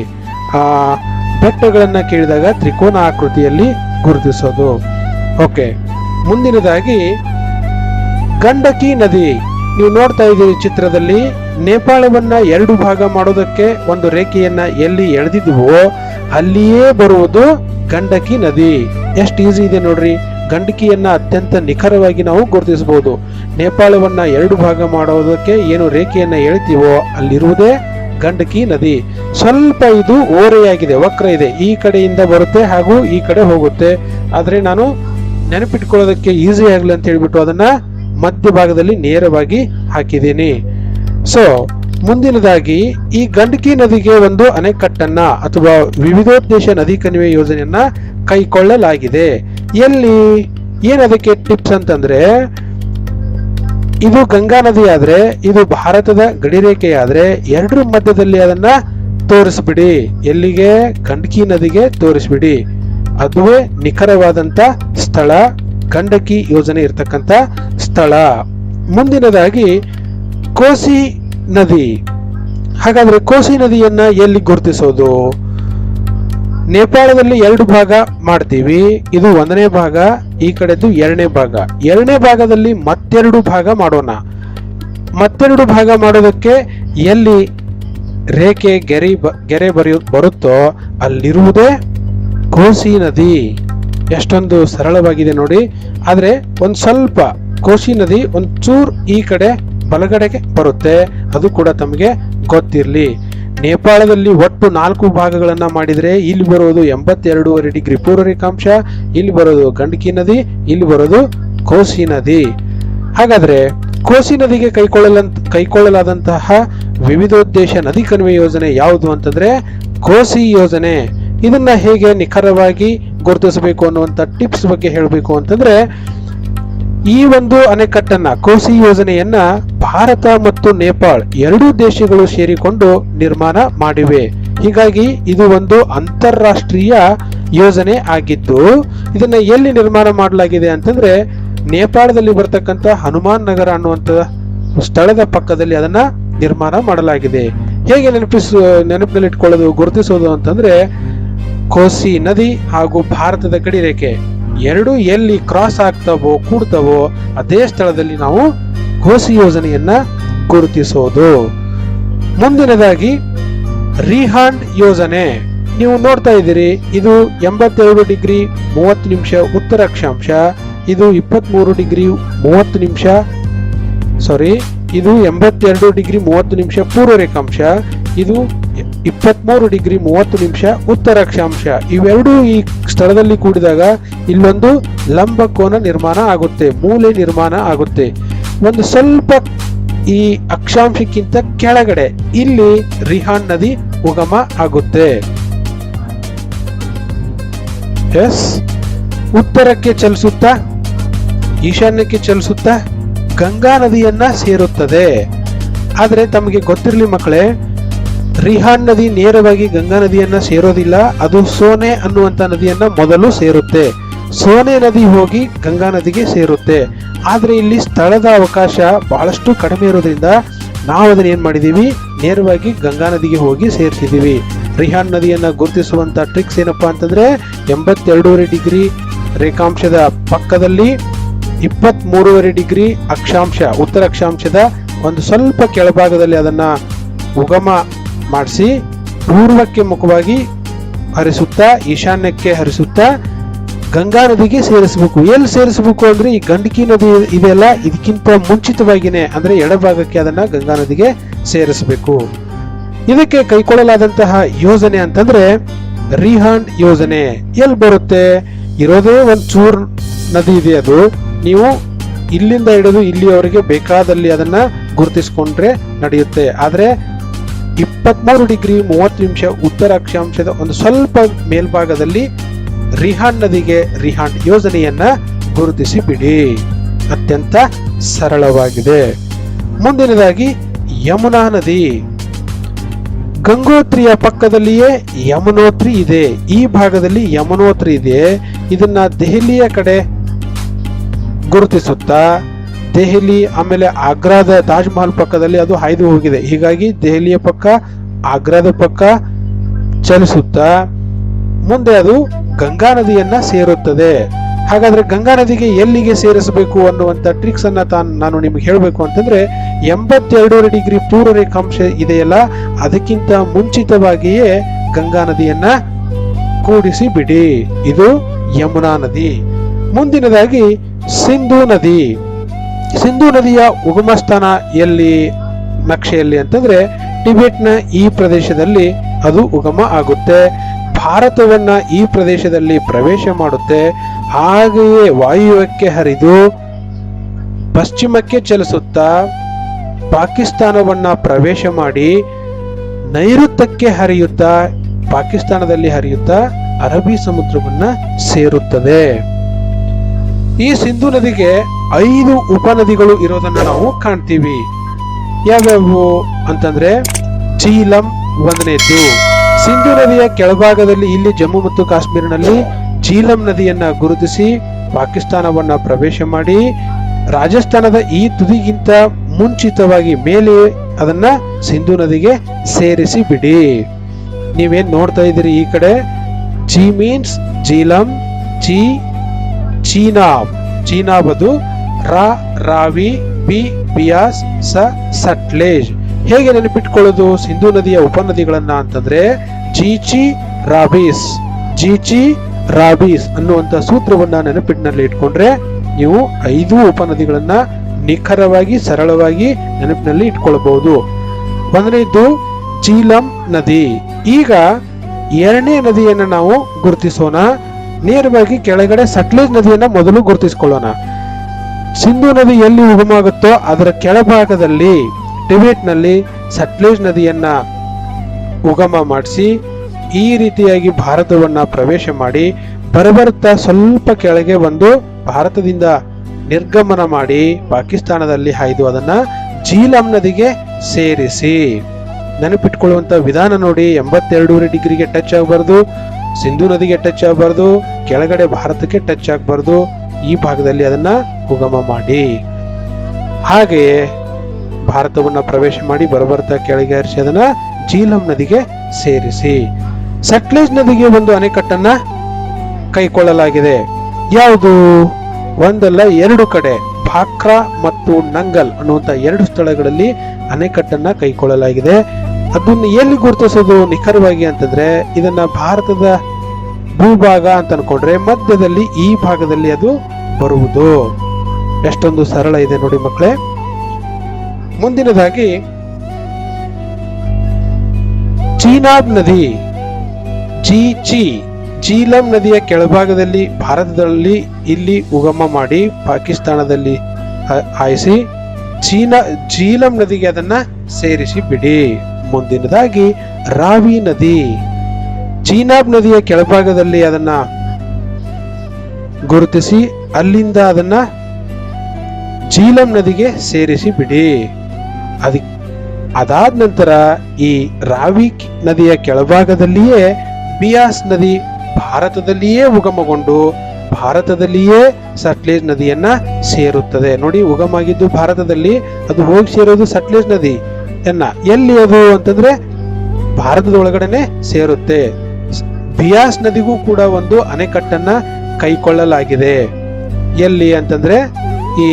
ಬೆಟ್ಟಗಳನ್ನ ಕೇಳಿದಾಗ ತ್ರಿಕೋನ ಆಕೃತಿಯಲ್ಲಿ ಗುರುತಿಸೋದು. ಓಕೆ, ಮುಂದಿನದಾಗಿ ಗಂಡಕಿ ನದಿ. ನೀವು ನೋಡ್ತಾ ಇದ್ದೀರಿ ಚಿತ್ರದಲ್ಲಿ, ನೇಪಾಳವನ್ನ 2 ಭಾಗ ಮಾಡೋದಕ್ಕೆ ಒಂದು ರೇಖೆಯನ್ನ ಎಲ್ಲಿ ಎಳೆದಿದ್ವೋ ಅಲ್ಲಿಯೇ ಬರುವುದು ಗಂಡಕಿ ನದಿ. ಎಷ್ಟು ಈಸಿ ಇದೆ ನೋಡ್ರಿ. ಗಂಡಕಿಯನ್ನ ಅತ್ಯಂತ ನಿಖರವಾಗಿ ನಾವು ಗುರುತಿಸಬಹುದು. ನೇಪಾಳವನ್ನ 2 ಭಾಗ ಮಾಡೋದಕ್ಕೆ ಏನು ರೇಖೆಯನ್ನ ಎಳಿತೀವೋ ಅಲ್ಲಿರುವುದೇ ಗಂಡಕಿ ನದಿ. ಸ್ವಲ್ಪ ಇದು ಓರೆಯಾಗಿದೆ, ವಕ್ರ ಇದೆ. ಈ ಕಡೆಯಿಂದ ಬರುತ್ತೆ ಹಾಗೂ ಈ ಕಡೆ ಹೋಗುತ್ತೆ. ಆದ್ರೆ ನಾನು ನೆನಪಿಟ್ಕೊಳ್ಳೋದಕ್ಕೆ ಈಸಿ ಆಗಲಿ ಅಂತ ಹೇಳ್ಬಿಟ್ಟು ಅದನ್ನ ಮಧ್ಯಭಾಗದಲ್ಲಿ ನೇರವಾಗಿ ಹಾಕಿದ್ದೀನಿ. ಸೊ ಮುಂದಿನದಾಗಿ ಈ ಗಂಡಕಿ ನದಿಗೆ ಒಂದು ಅಣೆಕಟ್ಟನ್ನ ಅಥವಾ ವಿವಿಧೋದ್ದೇಶ ನದಿ ಕಣಿವೆ ಯೋಜನೆಯನ್ನ ಕೈಗೊಳ್ಳಲಾಗಿದೆ. ಎಲ್ಲಿ ಏನದಕ್ಕೆ ಟಿಪ್ಸ್ ಅಂತಂದ್ರೆ, ಇದು ಗಂಗಾ ನದಿ ಆದ್ರೆ ಇದು ಭಾರತದ ಗಡಿರೇಖೆಯಾದ್ರೆ 2 ಮಧ್ಯದಲ್ಲಿ ಅದನ್ನ ತೋರಿಸ್ಬಿಡಿ. ಎಲ್ಲಿಗೆ? ಗಂಡಕಿ ನದಿಗೆ ತೋರಿಸ್ಬಿಡಿ. ಅದುವೇ ನಿಖರವಾದಂತ ಸ್ಥಳ, ಗಂಡಕಿ ಯೋಜನೆ ಇರ್ತಕ್ಕಂಥ ಸ್ಥಳ. ಮುಂದಿನದಾಗಿ ಕೋಸಿ ನದಿ. ಹಾಗಾದ್ರೆ ಕೋಸಿ ನದಿಯನ್ನ ಎಲ್ಲಿ ಗುರುತಿಸೋದು? ನೇಪಾಳದಲ್ಲಿ 2 ಭಾಗ ಮಾಡ್ತೀವಿ. ಇದು 1ನೇ ಭಾಗ, ಈ ಕಡೆದು 2ನೇ ಭಾಗ. 2ನೇ ಭಾಗದಲ್ಲಿ ಮತ್ತೆರಡು ಭಾಗ ಮಾಡೋಣ. ಮತ್ತೆರಡು ಭಾಗ ಮಾಡೋದಕ್ಕೆ ಎಲ್ಲಿ ರೇಖೆ ಗೆರೆ ಬರುತ್ತೋ ಅಲ್ಲಿರುವುದೇ ಕೋಸಿ ನದಿ. ಎಷ್ಟೊಂದು ಸರಳವಾಗಿದೆ ನೋಡಿ. ಆದ್ರೆ ಒಂದ್ ಸ್ವಲ್ಪ ಕೋಸಿ ನದಿ ಒಂಚೂರ್ ಈ ಕಡೆ ಬಲಗಡೆಗೆ ಬರುತ್ತೆ, ಅದು ಕೂಡ ತಮಗೆ ಗೊತ್ತಿರ್ಲಿ. ನೇಪಾಳದಲ್ಲಿ ಒಟ್ಟು 4 ಭಾಗಗಳನ್ನ ಮಾಡಿದ್ರೆ ಇಲ್ಲಿ ಬರೋದು 82.5 ಡಿಗ್ರಿ ಪೂರ್ವ ರೇಖಾಂಶ, ಇಲ್ಲಿ ಬರೋದು ಗಂಡಕಿ ನದಿ, ಇಲ್ಲಿ ಬರೋದು ಕೋಸಿ ನದಿ. ಹಾಗಾದ್ರೆ ಕೋಸಿ ನದಿಗೆ ಕೈಗೊಳ್ಳಲಾದಂತಹ ವಿವಿಧೋದ್ದೇಶ ನದಿ ಕಣಿವೆ ಯೋಜನೆ ಯಾವುದು ಅಂತಂದ್ರೆ ಕೋಸಿ ಯೋಜನೆ. ಇದನ್ನ ಹೇಗೆ ನಿಖರವಾಗಿ ಗುರುತಿಸಬೇಕು ಅನ್ನುವಂತ ಟಿಪ್ಸ್ ಬಗ್ಗೆ ಹೇಳಬೇಕು ಅಂತಂದ್ರೆ, ಈ ಒಂದು ಅಣೆಕಟ್ಟನ್ನ ಕೋಸಿ ಯೋಜನೆಯನ್ನ ಭಾರತ ಮತ್ತು ನೇಪಾಳ ಎರಡೂ ದೇಶಗಳು ಸೇರಿಕೊಂಡು ನಿರ್ಮಾಣ ಮಾಡಿವೆ. ಹೀಗಾಗಿ ಇದು ಒಂದು ಅಂತಾರಾಷ್ಟ್ರೀಯ ಯೋಜನೆ ಆಗಿದ್ದು, ಇದನ್ನ ಎಲ್ಲಿ ನಿರ್ಮಾಣ ಮಾಡಲಾಗಿದೆ ಅಂತಂದ್ರೆ ನೇಪಾಳದಲ್ಲಿ ಬರ್ತಕ್ಕಂಥ ಹನುಮಾನ್ ನಗರ ಅನ್ನುವಂತ ಸ್ಥಳದ ಪಕ್ಕದಲ್ಲಿ ಅದನ್ನ ನಿರ್ಮಾಣ ಮಾಡಲಾಗಿದೆ. ಹೇಗೆ ನೆನಪಿನಲ್ಲಿ ಇಟ್ಕೊಳ್ಳೋದು, ಗುರುತಿಸೋದು ಅಂತಂದ್ರೆ ಕೋಸಿ ನದಿ ಹಾಗೂ ಭಾರತದ ಗಡಿ ರೇಖೆ ಎರಡು ಎಲ್ಲಿ ಕ್ರಾಸ್ ಆಗ್ತಾವೋ ಕೂಡ್ತಾವೋ ಅದೇ ಸ್ಥಳದಲ್ಲಿ ನಾವು ಕೋಸಿ ಯೋಜನೆಯನ್ನ ಗುರುತಿಸೋದು. ಮುಂದಿನದಾಗಿ ರಿಹಾಂಡ್ ಯೋಜನೆ ನೀವು ನೋಡ್ತಾ ಇದ್ದೀರಿ. ಇದು 82 ಡಿಗ್ರಿ 30 ನಿಮಿಷ ಉತ್ತರ ಅಕ್ಷಾಂಶ, ಇದು 23 ಡಿಗ್ರಿ 30 ನಿಮಿಷ ಇದು 82 ಡಿಗ್ರಿ 30 ನಿಮಿಷ ಪೂರ್ವ ರೇಖಾಂಶ, ಇದು 23 ಡಿಗ್ರಿ 30 ನಿಮಿಷ ಉತ್ತರ ಅಕ್ಷಾಂಶ. ಇವೆರಡೂ ಈ ಸ್ಥಳದಲ್ಲಿ ಕೂಡಿದಾಗ ಇಲ್ಲೊಂದು ಲಂಬ ಕೋನ ನಿರ್ಮಾಣ ಆಗುತ್ತೆ, ಮೂಲೆ ನಿರ್ಮಾಣ ಆಗುತ್ತೆ. ಒಂದು ಸ್ವಲ್ಪ ಈ ಅಕ್ಷಾಂಶಕ್ಕಿಂತ ಕೆಳಗಡೆ ಇಲ್ಲಿ ರಿಹಾಂಡ್ ನದಿ ಉಗಮ ಆಗುತ್ತೆ. ಉತ್ತರಕ್ಕೆ ಚಲಿಸುತ್ತಾ ಈಶಾನ್ಯಕ್ಕೆ ಚಲಿಸುತ್ತಾ ಗಂಗಾ ನದಿಯನ್ನ ಸೇರುತ್ತದೆ. ಆದ್ರೆ ತಮಗೆ ಗೊತ್ತಿರಲಿ ಮಕ್ಕಳೇ, ರಿಹಾಂಡ್ ನದಿ ನೇರವಾಗಿ ಗಂಗಾ ನದಿಯನ್ನ ಸೇರೋದಿಲ್ಲ, ಅದು ಸೋನೆ ಅನ್ನುವಂತ ನದಿಯನ್ನ ಮೊದಲು ಸೇರುತ್ತೆ. ಸೋನೆ ನದಿ ಹೋಗಿ ಗಂಗಾ ನದಿಗೆ ಸೇರುತ್ತೆ. ಆದ್ರೆ ಇಲ್ಲಿ ಸ್ಥಳದ ಅವಕಾಶ ಬಹಳಷ್ಟು ಕಡಿಮೆ ಇರೋದ್ರಿಂದ ನಾವು ಅದನ್ನ ಏನ್ ಮಾಡಿದೀವಿ, ನೇರವಾಗಿ ಗಂಗಾ ನದಿಗೆ ಹೋಗಿ ಸೇರ್ತಿದೀವಿ. ರಿಹಾಂಡ್ ನದಿಯನ್ನ ಗುರುತಿಸುವಂತ ಟ್ರಿಕ್ಸ್ ಏನಪ್ಪಾ ಅಂತಂದ್ರೆ 82.5 ಡಿಗ್ರಿ ರೇಖಾಂಶದ ಪಕ್ಕದಲ್ಲಿ 23.5 ಡಿಗ್ರಿ ಅಕ್ಷಾಂಶ ಉತ್ತರ ಅಕ್ಷಾಂಶದ ಒಂದು ಸ್ವಲ್ಪ ಕೆಳಭಾಗದಲ್ಲಿ ಅದನ್ನ ಉಗಮ ಮಾಡಿಸಿ ಪೂರ್ವಕ್ಕೆ ಮುಖವಾಗಿ ಹರಿಸುತ್ತಾ ಈಶಾನ್ಯಕ್ಕೆ ಹರಿಸುತ್ತಾ ಗಂಗಾ ನದಿಗೆ ಸೇರಿಸಬೇಕು. ಎಲ್ಲಿ ಸೇರಿಸಬೇಕು ಅಂದ್ರೆ ಈ ಗಂಡಕಿ ನದಿ ಇದೆಯಲ್ಲ, ಇದಕ್ಕಿಂತ ಮುಂಚಿತವಾಗಿನೇ ಅಂದ್ರೆ ಎಡಭಾಗಕ್ಕೆ ಅದನ್ನ ಗಂಗಾ ನದಿಗೆ ಸೇರಿಸಬೇಕು. ಇದಕ್ಕೆ ಕೈಗೊಳ್ಳಲಾದಂತಹ ಯೋಜನೆ ಅಂತಂದ್ರೆ ರಿಹಾಂಡ್ ಯೋಜನೆ. ಎಲ್ಲಿ ಬರುತ್ತೆ, ಇರೋದೇ ಒಂದು ಚೂರ್ ನದಿ ಇದೆ, ಅದು ನೀವು ಇಲ್ಲಿಂದ ಹಿಡಿದು ಇಲ್ಲಿಯವರೆಗೆ ಬೇಕಾದಲ್ಲಿ ಅದನ್ನ ಗುರುತಿಸಿಕೊಂಡ್ರೆ ನಡೆಯುತ್ತೆ. ಆದ್ರೆ 23 ಡಿಗ್ರಿ 30 ನಿಮಿಷ ಉತ್ತರ ಅಕ್ಷಾಂಶದ ಒಂದು ಸ್ವಲ್ಪ ಮೇಲ್ಭಾಗದಲ್ಲಿ ರಿಹಾಂಡ್ ನದಿಗೆ ರಿಹಾಂಡ್ ಯೋಜನೆಯನ್ನ ಗುರುತಿಸಿ ಬಿಡಿ. ಅತ್ಯಂತ ಸರಳವಾಗಿದೆ. ಮುಂದಿನದಾಗಿ ಯಮುನಾ ನದಿ. ಗಂಗೋತ್ರಿಯ ಪಕ್ಕದಲ್ಲಿಯೇ ಯಮುನೋತ್ರಿ ಇದೆ. ಈ ಭಾಗದಲ್ಲಿ ಯಮುನೋತ್ರಿ ಇದೆ. ಇದನ್ನ ದೆಹಲಿಯ ಕಡೆ ಗುರುತಿಸುತ್ತಾ ದೆಹಲಿ ಆಮೇಲೆ ಆಗ್ರಾದ ತಾಜ್ ಮಹಲ್ ಪಕ್ಕದಲ್ಲಿ ಅದು ಹಾಯ್ದು ಹೋಗಿದೆ. ಹೀಗಾಗಿ ದೆಹಲಿಯ ಪಕ್ಕ ಆಗ್ರಾದ ಪಕ್ಕ ಚಲಿಸುತ್ತಾ ಮುಂದೆ ಅದು ಗಂಗಾ ನದಿಯನ್ನ ಸೇರುತ್ತದೆ. ಹಾಗಾದ್ರೆ ಗಂಗಾ ನದಿಗೆ ಎಲ್ಲಿಗೆ ಸೇರಿಸಬೇಕು ಅನ್ನುವಂತ ಟ್ರಿಕ್ಸ್ ಅನ್ನ ನಾನು ನಿಮ್ಗೆ ಹೇಳಬೇಕು ಅಂತಂದ್ರೆ 82 ಡಿಗ್ರಿ ಪೂರ್ವ ರೇಖಾಂಶ ಇದೆಯಲ್ಲ, ಅದಕ್ಕಿಂತ ಮುಂಚಿತವಾಗಿಯೇ ಗಂಗಾ ನದಿಯನ್ನ ಕೂಡಿಸಿ ಬಿಡಿ. ಇದು ಯಮುನಾ ನದಿ. ಮುಂದಿನದಾಗಿ ಸಿಂಧೂ ನದಿ. ಸಿಂಧೂ ನದಿಯ ಉಗಮ ಸ್ಥಾನ ಎಲ್ಲಿ ನಕ್ಷೆಯಲ್ಲಿ ಅಂತಂದ್ರೆ ಟಿಬೆಟ್ನ ಈ ಪ್ರದೇಶದಲ್ಲಿ ಅದು ಉಗಮ ಆಗುತ್ತೆ. ಭಾರತವನ್ನ ಈ ಪ್ರದೇಶದಲ್ಲಿ ಪ್ರವೇಶ ಮಾಡುತ್ತೆ. ಹಾಗೆಯೇ ವಾಯುವ್ಯಕ್ಕೆ ಹರಿದು ಪಶ್ಚಿಮಕ್ಕೆ ಚಲಿಸುತ್ತಾ ಪಾಕಿಸ್ತಾನವನ್ನ ಪ್ರವೇಶ ಮಾಡಿ ನೈಋತ್ಯಕ್ಕೆ ಹರಿಯುತ್ತಾ ಪಾಕಿಸ್ತಾನದಲ್ಲಿ ಹರಿಯುತ್ತಾ ಅರಬ್ಬಿ ಸಮುದ್ರವನ್ನ ಸೇರುತ್ತದೆ. ಈ ಸಿಂಧೂ ನದಿಗೆ 5 ಉಪನದಿಗಳು ಇರೋದನ್ನ ನಾವು ಕಾಣ್ತೀವಿ. ಯಾವ್ಯಾವು ಅಂತಂದ್ರೆ ಜೀಲಂ ಒಂದನೇದ್ದು. ಸಿಂಧೂ ನದಿಯ ಕೆಳಭಾಗದಲ್ಲಿ ಇಲ್ಲಿ ಜಮ್ಮು ಮತ್ತು ಕಾಶ್ಮೀರನಲ್ಲಿ ಜೀಲಂ ನದಿಯನ್ನ ಗುರುತಿಸಿ ಪಾಕಿಸ್ತಾನವನ್ನ ಪ್ರವೇಶ ಮಾಡಿ ರಾಜಸ್ಥಾನದ ಈ ತುದಿಗಿಂತ ಮುಂಚಿತವಾಗಿ ಮೇಲೆ ಅದನ್ನ ಸಿಂಧೂ ನದಿಗೆ ಸೇರಿಸಿ ಬಿಡಿ. ನೀವೇನ್ ನೋಡ್ತಾ ಇದ್ದೀರಿ ಈ ಕಡೆ G means Jhelum, G Chenab, Chenab ಅದು ರಾ ರಾವಿ, ಬಿ ಬಿಯಾಸ್, ಸ ಸಟ್ಲೇಜ್. ಹೇಗೆ ನೆನಪಿಟ್ಕೊಳ್ಳೋದು ಸಿಂಧೂ ನದಿಯ ಉಪನದಿಗಳನ್ನ ಅಂತಂದ್ರೆ ಜೀಚಿ ರಾಬೀಸ್, ಜೀಚಿ ರಾಬೀಸ್ ಅನ್ನುವಂತ ಸೂತ್ರವನ್ನ ನೆನಪಿನಲ್ಲಿ ಇಟ್ಕೊಂಡ್ರೆ ನೀವು 5 ಉಪನದಿಗಳನ್ನ ನಿಖರವಾಗಿ ಸರಳವಾಗಿ ನೆನಪಿನಲ್ಲಿ ಇಟ್ಕೊಳ್ಬಹುದು. ಒಂದನೇದು ಜೀಲಂ ನದಿ. ಈಗ ಎರಡನೇ ನದಿಯನ್ನ ನಾವು ಗುರುತಿಸೋಣ. ನೇರವಾಗಿ ಕೆಳಗಡೆ ಸಟ್ಲೇಜ್ ನದಿಯನ್ನ ಮೊದಲು ಗುರುತಿಸಿಕೊಳ್ಳೋಣ. ಸಿಂಧು ನದಿ ಎಲ್ಲಿ ಉಗಮ ಆಗುತ್ತೋ ಅದರ ಕೆಳಭಾಗದಲ್ಲಿ ಟಿಬೆಟ್ ನಲ್ಲಿ ಸಟ್ಲೇಜ್ ನದಿಯನ್ನ ಉಗಮ ಮಾಡಿಸಿ ಈ ರೀತಿಯಾಗಿ ಭಾರತವನ್ನ ಪ್ರವೇಶ ಮಾಡಿ ಬರಬರುತ್ತಾ ಸ್ವಲ್ಪ ಕೆಳಗೆ ಬಂದು ಭಾರತದಿಂದ ನಿರ್ಗಮನ ಮಾಡಿ ಪಾಕಿಸ್ತಾನದಲ್ಲಿ ಹಾಯ್ದು ಅದನ್ನ ಜೀಲಂ ನದಿಗೆ ಸೇರಿಸಿ. ನೆನಪಿಟ್ಕೊಳ್ಳುವಂತ ವಿಧಾನ ನೋಡಿ, 82 ಡಿಗ್ರಿಗೆ ಟಚ್ ಆಗಬಾರ್ದು, ಸಿಂಧು ನದಿಗೆ ಟಚ್ ಆಗಬಾರ್ದು, ಕೆಳಗಡೆ ಭಾರತಕ್ಕೆ ಟಚ್ ಆಗಬಾರ್ದು. ಈ ಭಾಗದಲ್ಲಿ ಅದನ್ನ ಉಗಮ ಮಾಡಿ ಹಾಗೆಯೇ ಭಾರತವನ್ನ ಪ್ರವೇಶ ಮಾಡಿ ಬರಬರ್ತಾ ಕೆಳಗೆ ಹರಿಸಿ ಅದನ್ನ ಜೀಲಂ ನದಿಗೆ ಸೇರಿಸಿ. ಸಟ್ಲೇಜ್ ನದಿಗೆ ಒಂದು ಅಣೆಕಟ್ಟನ್ನ ಕೈಗೊಳ್ಳಲಾಗಿದೆ. ಯಾವುದು? ಒಂದಲ್ಲ 2 ಕಡೆ, ಭಾಕ್ರಾ ಮತ್ತು ನಂಗಲ್ ಅನ್ನುವಂತ 2 ಸ್ಥಳಗಳಲ್ಲಿ ಅಣೆಕಟ್ಟನ್ನ ಕೈಗೊಳ್ಳಲಾಗಿದೆ. ಅದನ್ನ ಎಲ್ಲಿ ಗುರುತಿಸೋದು ನಿಖರವಾಗಿ ಅಂತಂದ್ರೆ, ಇದನ್ನ ಭಾರತದ ಭೂಭಾಗ ಅಂತ ಅನ್ಕೊಂಡ್ರೆ ಮಧ್ಯದಲ್ಲಿ ಈ ಭಾಗದಲ್ಲಿ ಅದು ಬರುವುದು. ಎಷ್ಟೊಂದು ಸರಳ ಇದೆ ನೋಡಿ ಮಕ್ಕಳೇ. ಮುಂದಿನದಾಗಿ ಚೀನಾಬ್ ನದಿ. ಜೀಲಂ ನದಿಯ ಕೆಳಭಾಗದಲ್ಲಿ ಭಾರತದಲ್ಲಿ ಇಲ್ಲಿ ಉಗಮ ಮಾಡಿ ಪಾಕಿಸ್ತಾನದಲ್ಲಿ ಹಾಯಿಸಿ ಜೀಲಂ ನದಿಗೆ ಅದನ್ನ ಸೇರಿಸಿ ಬಿಡಿ. ಮುಂದಿನದಾಗಿ ರಾವಿ ನದಿ. ಚೀನಾಬ್ ನದಿಯ ಕೆಳಭಾಗದಲ್ಲಿ ಅದನ್ನ ಗುರುತಿಸಿ ಅಲ್ಲಿಂದ ಅದನ್ನ ಜೀಲಂ ನದಿಗೆ ಸೇರಿಸಿ ಬಿಡಿ. ಅದಾದ ನಂತರ ಈ ರಾವಿ ನದಿಯ ಕೆಳಭಾಗದಲ್ಲಿಯೇ ಬಿಯಾಸ್ ನದಿ ಭಾರತದಲ್ಲಿಯೇ ಉಗಮಗೊಂಡು ಭಾರತದಲ್ಲಿಯೇ ಸಟ್ಲೇಜ್ ನದಿಯನ್ನ ಸೇರುತ್ತದೆ. ನೋಡಿ, ಉಗಮ ಆಗಿದ್ದು ಭಾರತದಲ್ಲಿ, ಅದು ಹೋಗಿ ಸೇರೋದು ಸಟ್ಲೇಜ್ ನದಿ ಎಲ್ಲಿ ಅದು ಅಂತಂದ್ರೆ ಭಾರತದ ಒಳಗಡೆನೆ ಸೇರುತ್ತೆ. ಬಿಯಾಸ್ ನದಿಗೂ ಕೂಡ ಒಂದು ಅಣೆಕಟ್ಟನ್ನ ಕೈಗೊಳ್ಳಲಾಗಿದೆ. ಎಲ್ಲಿ ಅಂತಂದ್ರೆ ಈ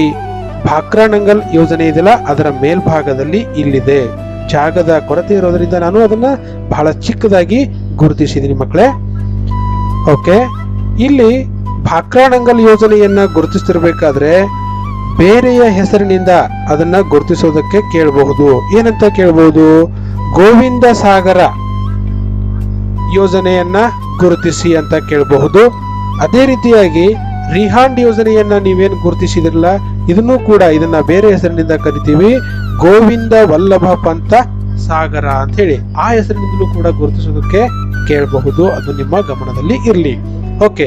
ಭಾಕ್ರಾ ನಂಗಲ್ ಯೋಜನೆ ಇದೆಯಲ್ಲ ಅದರ ಮೇಲ್ಭಾಗದಲ್ಲಿ ಇಲ್ಲಿದೆ. ಜಾಗದ ಕೊರತೆ ಇರೋದ್ರಿಂದ ನಾನು ಅದನ್ನ ಬಹಳ ಚಿಕ್ಕದಾಗಿ ಗುರುತಿಸಿದ್ದೀನಿ ಮಕ್ಕಳೇ. ಓಕೆ, ಇಲ್ಲಿ ಭಾಕ್ರಾ ನಂಗಲ್ ಯೋಜನೆಯನ್ನ ಗುರುತಿಸ್ತಿರ್ಬೇಕಾದ್ರೆ ಬೇರೆಯ ಹೆಸರಿನಿಂದ ಅದನ್ನ ಗುರುತಿಸೋದಕ್ಕೆ ಕೇಳಬಹುದು. ಏನಂತ ಕೇಳಬಹುದು? ಗೋವಿಂದ ಸಾಗರ ಯೋಜನೆಯನ್ನ ಗುರುತಿಸಿ ಅಂತ ಕೇಳಬಹುದು. ಅದೇ ರೀತಿಯಾಗಿ ರಿಹಾಂಡ್ ಯೋಜನೆಯನ್ನ ನೀವೇನು ಗುರುತಿಸಿದ್ರಲ್ಲ, ಇದನ್ನು ಕೂಡ ಇದನ್ನ ಬೇರೆ ಹೆಸರಿನಿಂದ ಕರಿತೀವಿ, ಗೋವಿಂದ ವಲ್ಲಭ ಪಂತ ಸಾಗರ ಅಂತ ಹೇಳಿ. ಆ ಹೆಸರಿನಿಂದಲೂ ಕೂಡ ಗುರುತಿಸೋದಕ್ಕೆ ಕೇಳಬಹುದು. ಅದು ನಿಮ್ಮ ಗಮನದಲ್ಲಿ ಇರಲಿ. ಓಕೆ,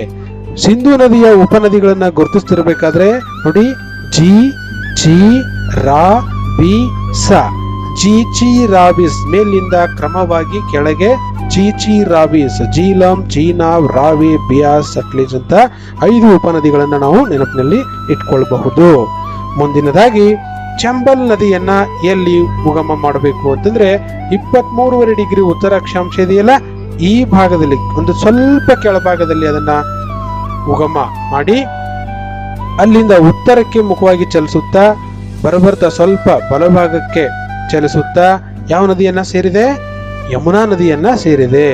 ಸಿಂಧು ನದಿಯ ಉಪನದಿಗಳನ್ನ ಗುರುತಿಸ್ತಿರ್ಬೇಕಾದ್ರೆ ನೋಡಿ, ಜಿ ರಾ ಬಿ ಸ ಜೀಚಿ ರಾಬಿಸ್ ಮೇಲಿಂದ ಕ್ರಮವಾಗಿ ಕೆಳಗೆ ಜೀಚಿ ರಾಬಿಸ್, ಜೀಲಂ, ಚೀನಾಬ್, ರಾವಿ, ಬಿಯಾಸ್, ಸಟ್ಲೇಜ್ ಅಂತ 5 ಉಪನದಿಗಳನ್ನ ನಾವು ನೆನಪಿನಲ್ಲಿ ಇಟ್ಕೊಳ್ಬಹುದು. ಮುಂದಿನದಾಗಿ ಚಂಬಲ್ ನದಿಯನ್ನ ಎಲ್ಲಿ ಉಗಮ ಮಾಡಬೇಕು ಅಂತಂದ್ರೆ 23.5 ಡಿಗ್ರಿ ಉತ್ತರ ಅಕ್ಷಾಂಶ ಇದೆಯಲ್ಲ ಈ ಭಾಗದಲ್ಲಿ ಒಂದು ಸ್ವಲ್ಪ ಕೆಳಭಾಗದಲ್ಲಿ ಅದನ್ನ ಉಗಮ ಮಾಡಿ ಅಲ್ಲಿಂದ ಉತ್ತರಕ್ಕೆ ಮುಖವಾಗಿ ಚಲಿಸುತ್ತಾ ಬರಬರ್ತಾ ಸ್ವಲ್ಪ ಬಲಭಾಗಕ್ಕೆ ಚಲಿಸುತ್ತಾ ಯಾವ ನದಿಯನ್ನ ಸೇರಿದೆ? ಯಮುನಾ ನದಿಯನ್ನ ಸೇರಿದೆ.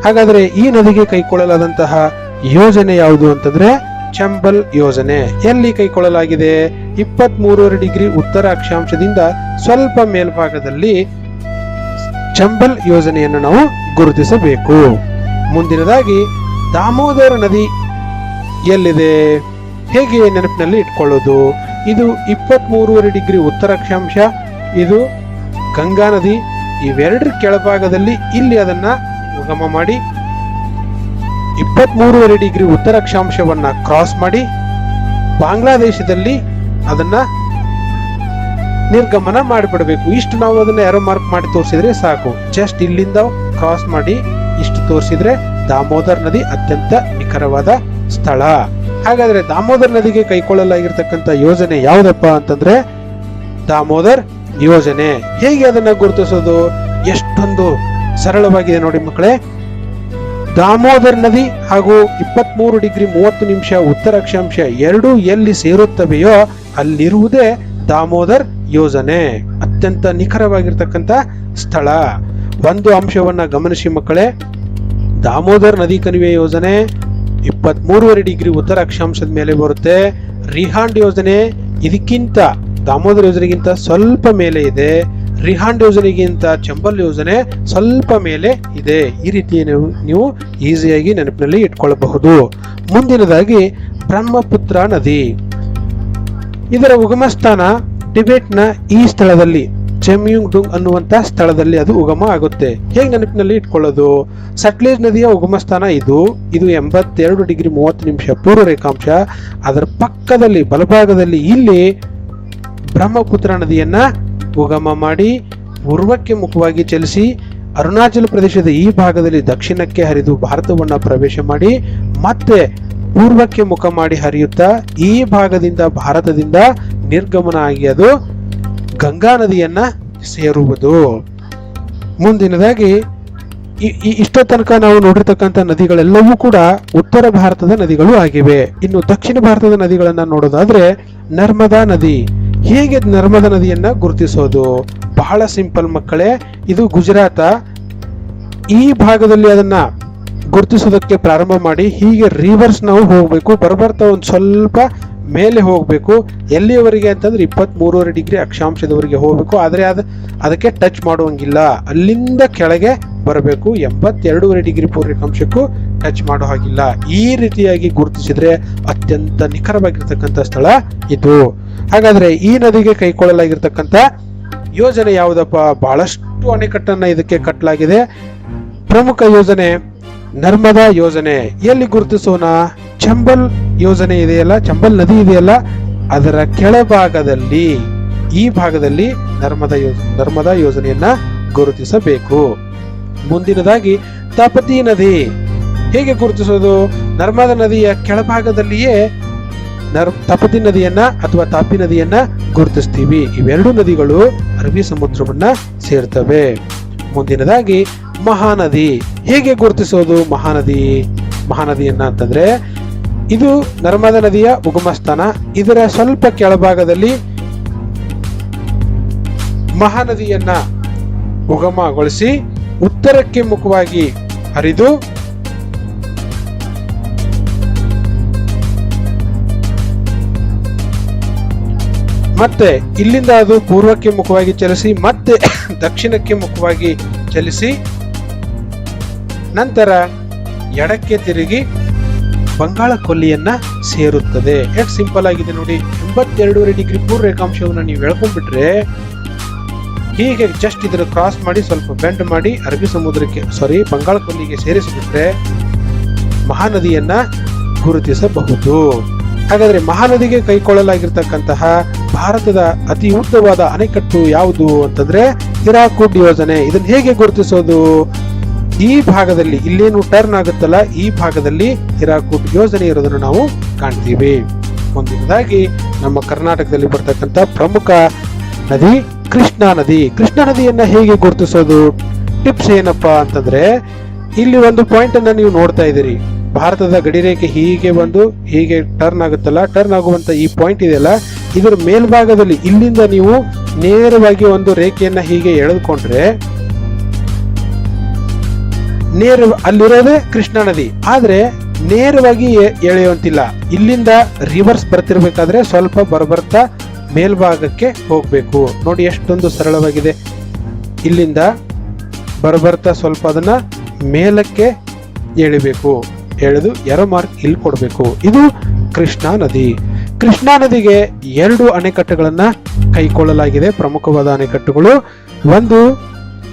ಹಾಗಾದ್ರೆ ಈ ನದಿಗೆ ಕೈಗೊಳ್ಳಲಾದಂತಹ ಯೋಜನೆ ಯಾವುದು ಅಂತಂದ್ರೆ ಚಂಬಲ್ ಯೋಜನೆ. ಎಲ್ಲಿ ಕೈಗೊಳ್ಳಲಾಗಿದೆ? 23.5 ಡಿಗ್ರಿ ಉತ್ತರ ಅಕ್ಷಾಂಶದಿಂದ ಸ್ವಲ್ಪ ಮೇಲ್ಭಾಗದಲ್ಲಿ ಚಂಬಲ್ ಯೋಜನೆಯನ್ನು ನಾವು ಗುರುತಿಸಬೇಕು. ಮುಂದಿನದಾಗಿ ದಾಮೋದರ ನದಿ ಎಲ್ಲಿದೆ? ಹೇಗೆ ನೆನಪಿನಲ್ಲಿ ಇಟ್ಕೊಳ್ಳೋದು? ಇದು 23.5 ಡಿಗ್ರಿ ಉತ್ತರ ಅಕ್ಷಾಂಶ, ಇದು ಗಂಗಾ ನದಿ. ಇವೆರಡರ ಕೆಳಭಾಗದಲ್ಲಿ ಇಲ್ಲಿ ಅದನ್ನ ಉಗಮ ಮಾಡಿ 23.5 ಡಿಗ್ರಿ ಉತ್ತರ ಅಕ್ಷಾಂಶವನ್ನ ಕ್ರಾಸ್ ಮಾಡಿ ಬಾಂಗ್ಲಾದೇಶದಲ್ಲಿ ಅದನ್ನ ನಿರ್ಗಮನ ಮಾಡಿಬಿಡಬೇಕು. ಇಷ್ಟು ನಾವು ಅದನ್ನ ಯಾರೋ ಮಾರ್ಕ್ ಮಾಡಿ ತೋರಿಸಿದ್ರೆ ಸಾಕು. ಜಸ್ಟ್ ಇಲ್ಲಿಂದ ಕ್ರಾಸ್ ಮಾಡಿ ಇಷ್ಟು ತೋರಿಸಿದ್ರೆ ದಾಮೋದರ್ ನದಿ ಅತ್ಯಂತ ನಿಖರವಾದ ಸ್ಥಳ. ಹಾಗಾದ್ರೆ ದಾಮೋದರ್ ನದಿಗೆ ಕೈಗೊಳ್ಳಲಾಗಿರ್ತಕ್ಕಂಥ ಯೋಜನೆ ಯಾವುದಪ್ಪ ಅಂತಂದ್ರೆ ದಾಮೋದರ್ ಯೋಜನೆ. ಹೇಗೆ ಅದನ್ನ ಗುರುತಿಸೋದು? ಎಷ್ಟೊಂದು ಸರಳವಾಗಿದೆ ನೋಡಿ ಮಕ್ಕಳೇ. ದಾಮೋದರ್ ನದಿ ಹಾಗೂ 23 ಡಿಗ್ರಿ 30 ನಿಮಿಷ ಉತ್ತರ ಅಕ್ಷಾಂಶ ಎರಡೂ ಎಲ್ಲಿ ಸೇರುತ್ತವೆಯೋ ಅಲ್ಲಿರುವುದೇ ದಾಮೋದರ್ ಯೋಜನೆ. ಅತ್ಯಂತ ನಿಖರವಾಗಿರ್ತಕ್ಕಂಥ ಸ್ಥಳ. ಒಂದು ಅಂಶವನ್ನ ಗಮನಿಸಿ ಮಕ್ಕಳೇ, ದಾಮೋದರ್ ನದಿ ಕಣಿವೆ ಯೋಜನೆ 23.5 ಡಿಗ್ರಿ ಉತ್ತರ ಅಕ್ಷಾಂಶದ ಮೇಲೆ ಬರುತ್ತೆ. ರಿಹಾಂಡ್ ಯೋಜನೆ ಇದಕ್ಕಿಂತ ದಾಮೋದರ ಯೋಜನೆಗಿಂತ ಸ್ವಲ್ಪ ಮೇಲೆ ಇದೆ. ರಿಹಾಂಡ್ ಯೋಜನೆಗಿಂತ ಚಂಬಲ್ ಯೋಜನೆ ಸ್ವಲ್ಪ ಮೇಲೆ ಇದೆ. ಈ ರೀತಿ ನೀವು ಈಸಿಯಾಗಿ ನೆನಪಿನಲ್ಲಿ ಇಟ್ಕೊಳ್ಳಬಹುದು. ಮುಂದಿನದಾಗಿ ಬ್ರಹ್ಮಪುತ್ರ ನದಿ. ಇದರ ಉಗಮ ಸ್ಥಾನ ಟಿಬೆಟ್ನ ಈ ಸ್ಥಳದಲ್ಲಿ ಚೆಮ್ಯುಂಗ್ ಡುಂಗ್ ಅನ್ನುವಂತ ಸ್ಥಳದಲ್ಲಿ ಅದು ಉಗಮ ಆಗುತ್ತೆ. ಹೇಗೆ ನೆನಪಿನಲ್ಲಿ ಇಟ್ಕೊಳ್ಳೋದು? ಸಟ್ಲೇಜ್ ನದಿಯ ಉಗಮ ಸ್ಥಾನ ಇದು 82 ಡಿಗ್ರಿ 30 ನಿಮಿಷ ಪೂರ್ವ ರೇಖಾಂಶ. ಅದರ ಪಕ್ಕದಲ್ಲಿ ಬಲಭಾಗದಲ್ಲಿ ಇಲ್ಲಿ ಬ್ರಹ್ಮಪುತ್ರ ನದಿಯನ್ನ ಉಗಮ ಮಾಡಿ ಪೂರ್ವಕ್ಕೆ ಮುಖವಾಗಿ ಚಲಿಸಿ ಅರುಣಾಚಲ ಪ್ರದೇಶದ ಈ ಭಾಗದಲ್ಲಿ ದಕ್ಷಿಣಕ್ಕೆ ಹರಿದು ಭಾರತವನ್ನ ಪ್ರವೇಶ ಮಾಡಿ ಮತ್ತೆ ಪೂರ್ವಕ್ಕೆ ಮುಖ ಮಾಡಿ ಹರಿಯುತ್ತಾ ಈ ಭಾಗದಿಂದ ಭಾರತದಿಂದ ನಿರ್ಗಮನ ಆಗಿ ಅದು ಗಂಗಾ ನದಿಯನ್ನ ಸೇರುವುದು. ಮುಂದಿನದಾಗಿ ಇಷ್ಟ ತನಕ ನಾವು ನೋಡಿರ್ತಕ್ಕಂಥ ನದಿಗಳೆಲ್ಲವೂ ಕೂಡ ಉತ್ತರ ಭಾರತದ ನದಿಗಳು ಆಗಿವೆ. ಇನ್ನು ದಕ್ಷಿಣ ಭಾರತದ ನದಿಗಳನ್ನ ನೋಡೋದಾದ್ರೆ ನರ್ಮದಾ ನದಿ. ಹೇಗೆ ನರ್ಮದಾ ನದಿಯನ್ನ ಗುರುತಿಸೋದು? ಬಹಳ ಸಿಂಪಲ್ ಮಕ್ಕಳೇ. ಇದು ಗುಜರಾತ. ಈ ಭಾಗದಲ್ಲಿ ಅದನ್ನ ಗುರುತಿಸೋದಕ್ಕೆ ಪ್ರಾರಂಭ ಮಾಡಿ ಹೀಗೆ ರಿವರ್ಸ್ ನಾವು ಹೋಗ್ಬೇಕು. ಬರ್ಬರ್ತಾ ಒಂದು ಸ್ವಲ್ಪ ಮೇಲೆ ಹೋಗ್ಬೇಕು. ಎಲ್ಲಿಯವರೆಗೆ ಅಂತಂದ್ರೆ 23.5 ಡಿಗ್ರಿ ಅಕ್ಷಾಂಶದವರೆಗೆ ಹೋಗ್ಬೇಕು. ಆದ್ರೆ ಅದಕ್ಕೆ ಟಚ್ ಮಾಡುವಂಗಿಲ್ಲ. ಅಲ್ಲಿಂದ ಕೆಳಗೆ ಬರಬೇಕು. 82.5 ಡಿಗ್ರಿ ಪೂರ್ವರೇಖಾಂಶಕ್ಕೂ ಟಚ್ ಮಾಡೋ ಹಾಗಿಲ್ಲ. ಈ ರೀತಿಯಾಗಿ ಗುರುತಿಸಿದ್ರೆ ಅತ್ಯಂತ ನಿಖರವಾಗಿರ್ತಕ್ಕಂಥ ಸ್ಥಳ ಇದು. ಹಾಗಾದ್ರೆ ಈ ನದಿಗೆ ಕೈಗೊಳ್ಳಲಾಗಿರ್ತಕ್ಕಂಥ ಯೋಜನೆ ಯಾವುದಪ್ಪ? ಬಹಳಷ್ಟು ಅಣೆಕಟ್ಟನ್ನ ಇದಕ್ಕೆ ಕಟ್ಟಲಾಗಿದೆ. ಪ್ರಮುಖ ಯೋಜನೆ ನರ್ಮದಾ ಯೋಜನೆ. ಎಲ್ಲಿ ಗುರುತಿಸೋಣ? ಚಂಬಲ್ ಯೋಜನೆ ಇದೆಯಲ್ಲ, ಚಂಬಲ್ ನದಿ ಇದೆಯಲ್ಲ, ಅದರ ಕೆಳಭಾಗದಲ್ಲಿ ಈ ಭಾಗದಲ್ಲಿ ನರ್ಮದಾ ಯೋಜನೆಯನ್ನ ಗುರುತಿಸಬೇಕು. ಮುಂದಿನದಾಗಿ ತಾಪತಿ ನದಿ. ಹೇಗೆ ಗುರುತಿಸೋದು? ನರ್ಮದಾ ನದಿಯ ಕೆಳಭಾಗದಲ್ಲಿಯೇ ತಪತಿ ನದಿಯನ್ನ ಅಥವಾ ತಾಪಿ ನದಿಯನ್ನ ಗುರುತಿಸ್ತೀವಿ. ಇವೆರಡು ನದಿಗಳು ಅರಬ್ಬಿ ಸಮುದ್ರವನ್ನ ಸೇರ್ತವೆ. ಮುಂದಿನದಾಗಿ ಮಹಾನದಿ. ಹೇಗೆ ಗುರುತಿಸೋದು ಮಹಾನದಿಯನ್ನ ಅಂತಂದ್ರೆ ಇದು ನರ್ಮದಾ ನದಿಯ ಉಗಮ ಸ್ಥಾನ. ಇದರ ಸ್ವಲ್ಪ ಕೆಳಭಾಗದಲ್ಲಿ ಮಹಾನದಿಯನ್ನ ಉಗಮಗೊಳಿಸಿ ಉತ್ತರಕ್ಕೆ ಮುಖವಾಗಿ ಹರಿದು ಮತ್ತೆ ಇಲ್ಲಿಂದ ಅದು ಪೂರ್ವಕ್ಕೆ ಮುಖವಾಗಿ ಚಲಿಸಿ ಮತ್ತೆ ದಕ್ಷಿಣಕ್ಕೆ ಮುಖವಾಗಿ ಚಲಿಸಿ ನಂತರ ಎಡಕ್ಕೆ ತಿರುಗಿ ಬಂಗಾಳ ಕೊಲ್ಲಿಯನ್ನ ಸೇರುತ್ತದೆ. ಎಷ್ಟು ಸಿಂಪಲ್ ಆಗಿದೆ ನೋಡಿ. 82.5 ಡಿಗ್ರಿ ಪೂರ್ವ ರೇಖಾಂಶವನ್ನು ನೀವು ಎಳ್ಕೊಂಡ್ಬಿಟ್ರೆ ಹೀಗೆ ಜಸ್ಟ್ ಇದರ ಕ್ರಾಸ್ ಮಾಡಿ ಸ್ವಲ್ಪ ಬೆಂಡ್ ಮಾಡಿ ಅರಬ್ಬಿ ಸಮುದ್ರಕ್ಕೆ ಬಂಗಾಳ ಕೊಲ್ಲಿಗೆ ಸೇರಿಸಿಬಿಟ್ರೆ ಮಹಾನದಿಯನ್ನ ಗುರುತಿಸಬಹುದು. ಹಾಗಾದ್ರೆ ಮಹಾನದಿಗೆ ಕೈಗೊಳ್ಳಲಾಗಿರ್ತಕ್ಕಂತಹ ಭಾರತದ ಅತಿ ಉದ್ದವಾದ ಅಣೆಕಟ್ಟು ಯಾವುದು ಅಂತಂದ್ರೆ ಹಿರಾಕುಡ್ ಯೋಜನೆ. ಇದನ್ನ ಹೇಗೆ ಗುರುತಿಸೋದು? ಈ ಭಾಗದಲ್ಲಿ ಇಲ್ಲೇನು ಟರ್ನ್ ಆಗುತ್ತಲ್ಲ, ಈ ಭಾಗದಲ್ಲಿ ಹಿರಾಕುಡ್ ಯೋಜನೆ ಇರೋದನ್ನು ನಾವು ಕಾಣ್ತೀವಿ. ಮುಂದಿನದಾಗಿ ನಮ್ಮ ಕರ್ನಾಟಕದಲ್ಲಿ ಬರ್ತಕ್ಕಂಥ ಪ್ರಮುಖ ನದಿ ಕೃಷ್ಣಾ ನದಿ. ಕೃಷ್ಣಾ ನದಿಯನ್ನ ಹೇಗೆ ಗುರುತಿಸೋದು? ಟಿಪ್ಸ್ ಏನಪ್ಪಾ ಅಂತಂದ್ರೆ ಇಲ್ಲಿ ಒಂದು ಪಾಯಿಂಟ್ ಅನ್ನ ನೀವು ನೋಡ್ತಾ ಇದ್ದೀರಿ. ಭಾರತದ ಗಡಿರೇಖೆ ಹೀಗೆ ಬಂದು ಹೀಗೆ ಟರ್ನ್ ಆಗುತ್ತಲ್ಲ, ಟರ್ನ್ ಆಗುವಂತ ಈ ಪಾಯಿಂಟ್ ಇದೆಯಲ್ಲ, ಇದರ ಮೇಲ್ಭಾಗದಲ್ಲಿ ಇಲ್ಲಿಂದ ನೀವು ನೇರವಾಗಿ ಒಂದು ರೇಖೆಯನ್ನ ಹೀಗೆ ಎಳೆದುಕೊಂಡ್ರೆ ಅಲ್ಲಿರೋದೇ ಕೃಷ್ಣಾ ನದಿ. ಆದ್ರೆ ನೇರವಾಗಿ ಎಳೆಯುವಂತಿಲ್ಲ. ಇಲ್ಲಿಂದ ರಿವರ್ಸ್ ಬರ್ತಿರ್ಬೇಕಾದ್ರೆ ಸ್ವಲ್ಪ ಬರ್ಬರ್ತಾ ಮೇಲ್ಭಾಗಕ್ಕೆ ಹೋಗ್ಬೇಕು. ನೋಡಿ ಎಷ್ಟೊಂದು ಸರಳವಾಗಿದೆ. ಇಲ್ಲಿಂದ ಬರ್ಬರ್ತಾ ಸ್ವಲ್ಪ ಅದನ್ನ ಮೇಲಕ್ಕೆ ಎಳಿಬೇಕು. ಎಳೆದು ಎರೋ ಮಾರ್ಕ್ ಇಲ್ಲಿ ಕೊಡಬೇಕು. ಇದು ಕೃಷ್ಣಾ ನದಿ. ಕೃಷ್ಣಾ ನದಿಗೆ 2 ಅಣೆಕಟ್ಟುಗಳನ್ನ ಕೈಗೊಳ್ಳಲಾಗಿದೆ. ಪ್ರಮುಖವಾದ ಅಣೆಕಟ್ಟುಗಳು. ಒಂದು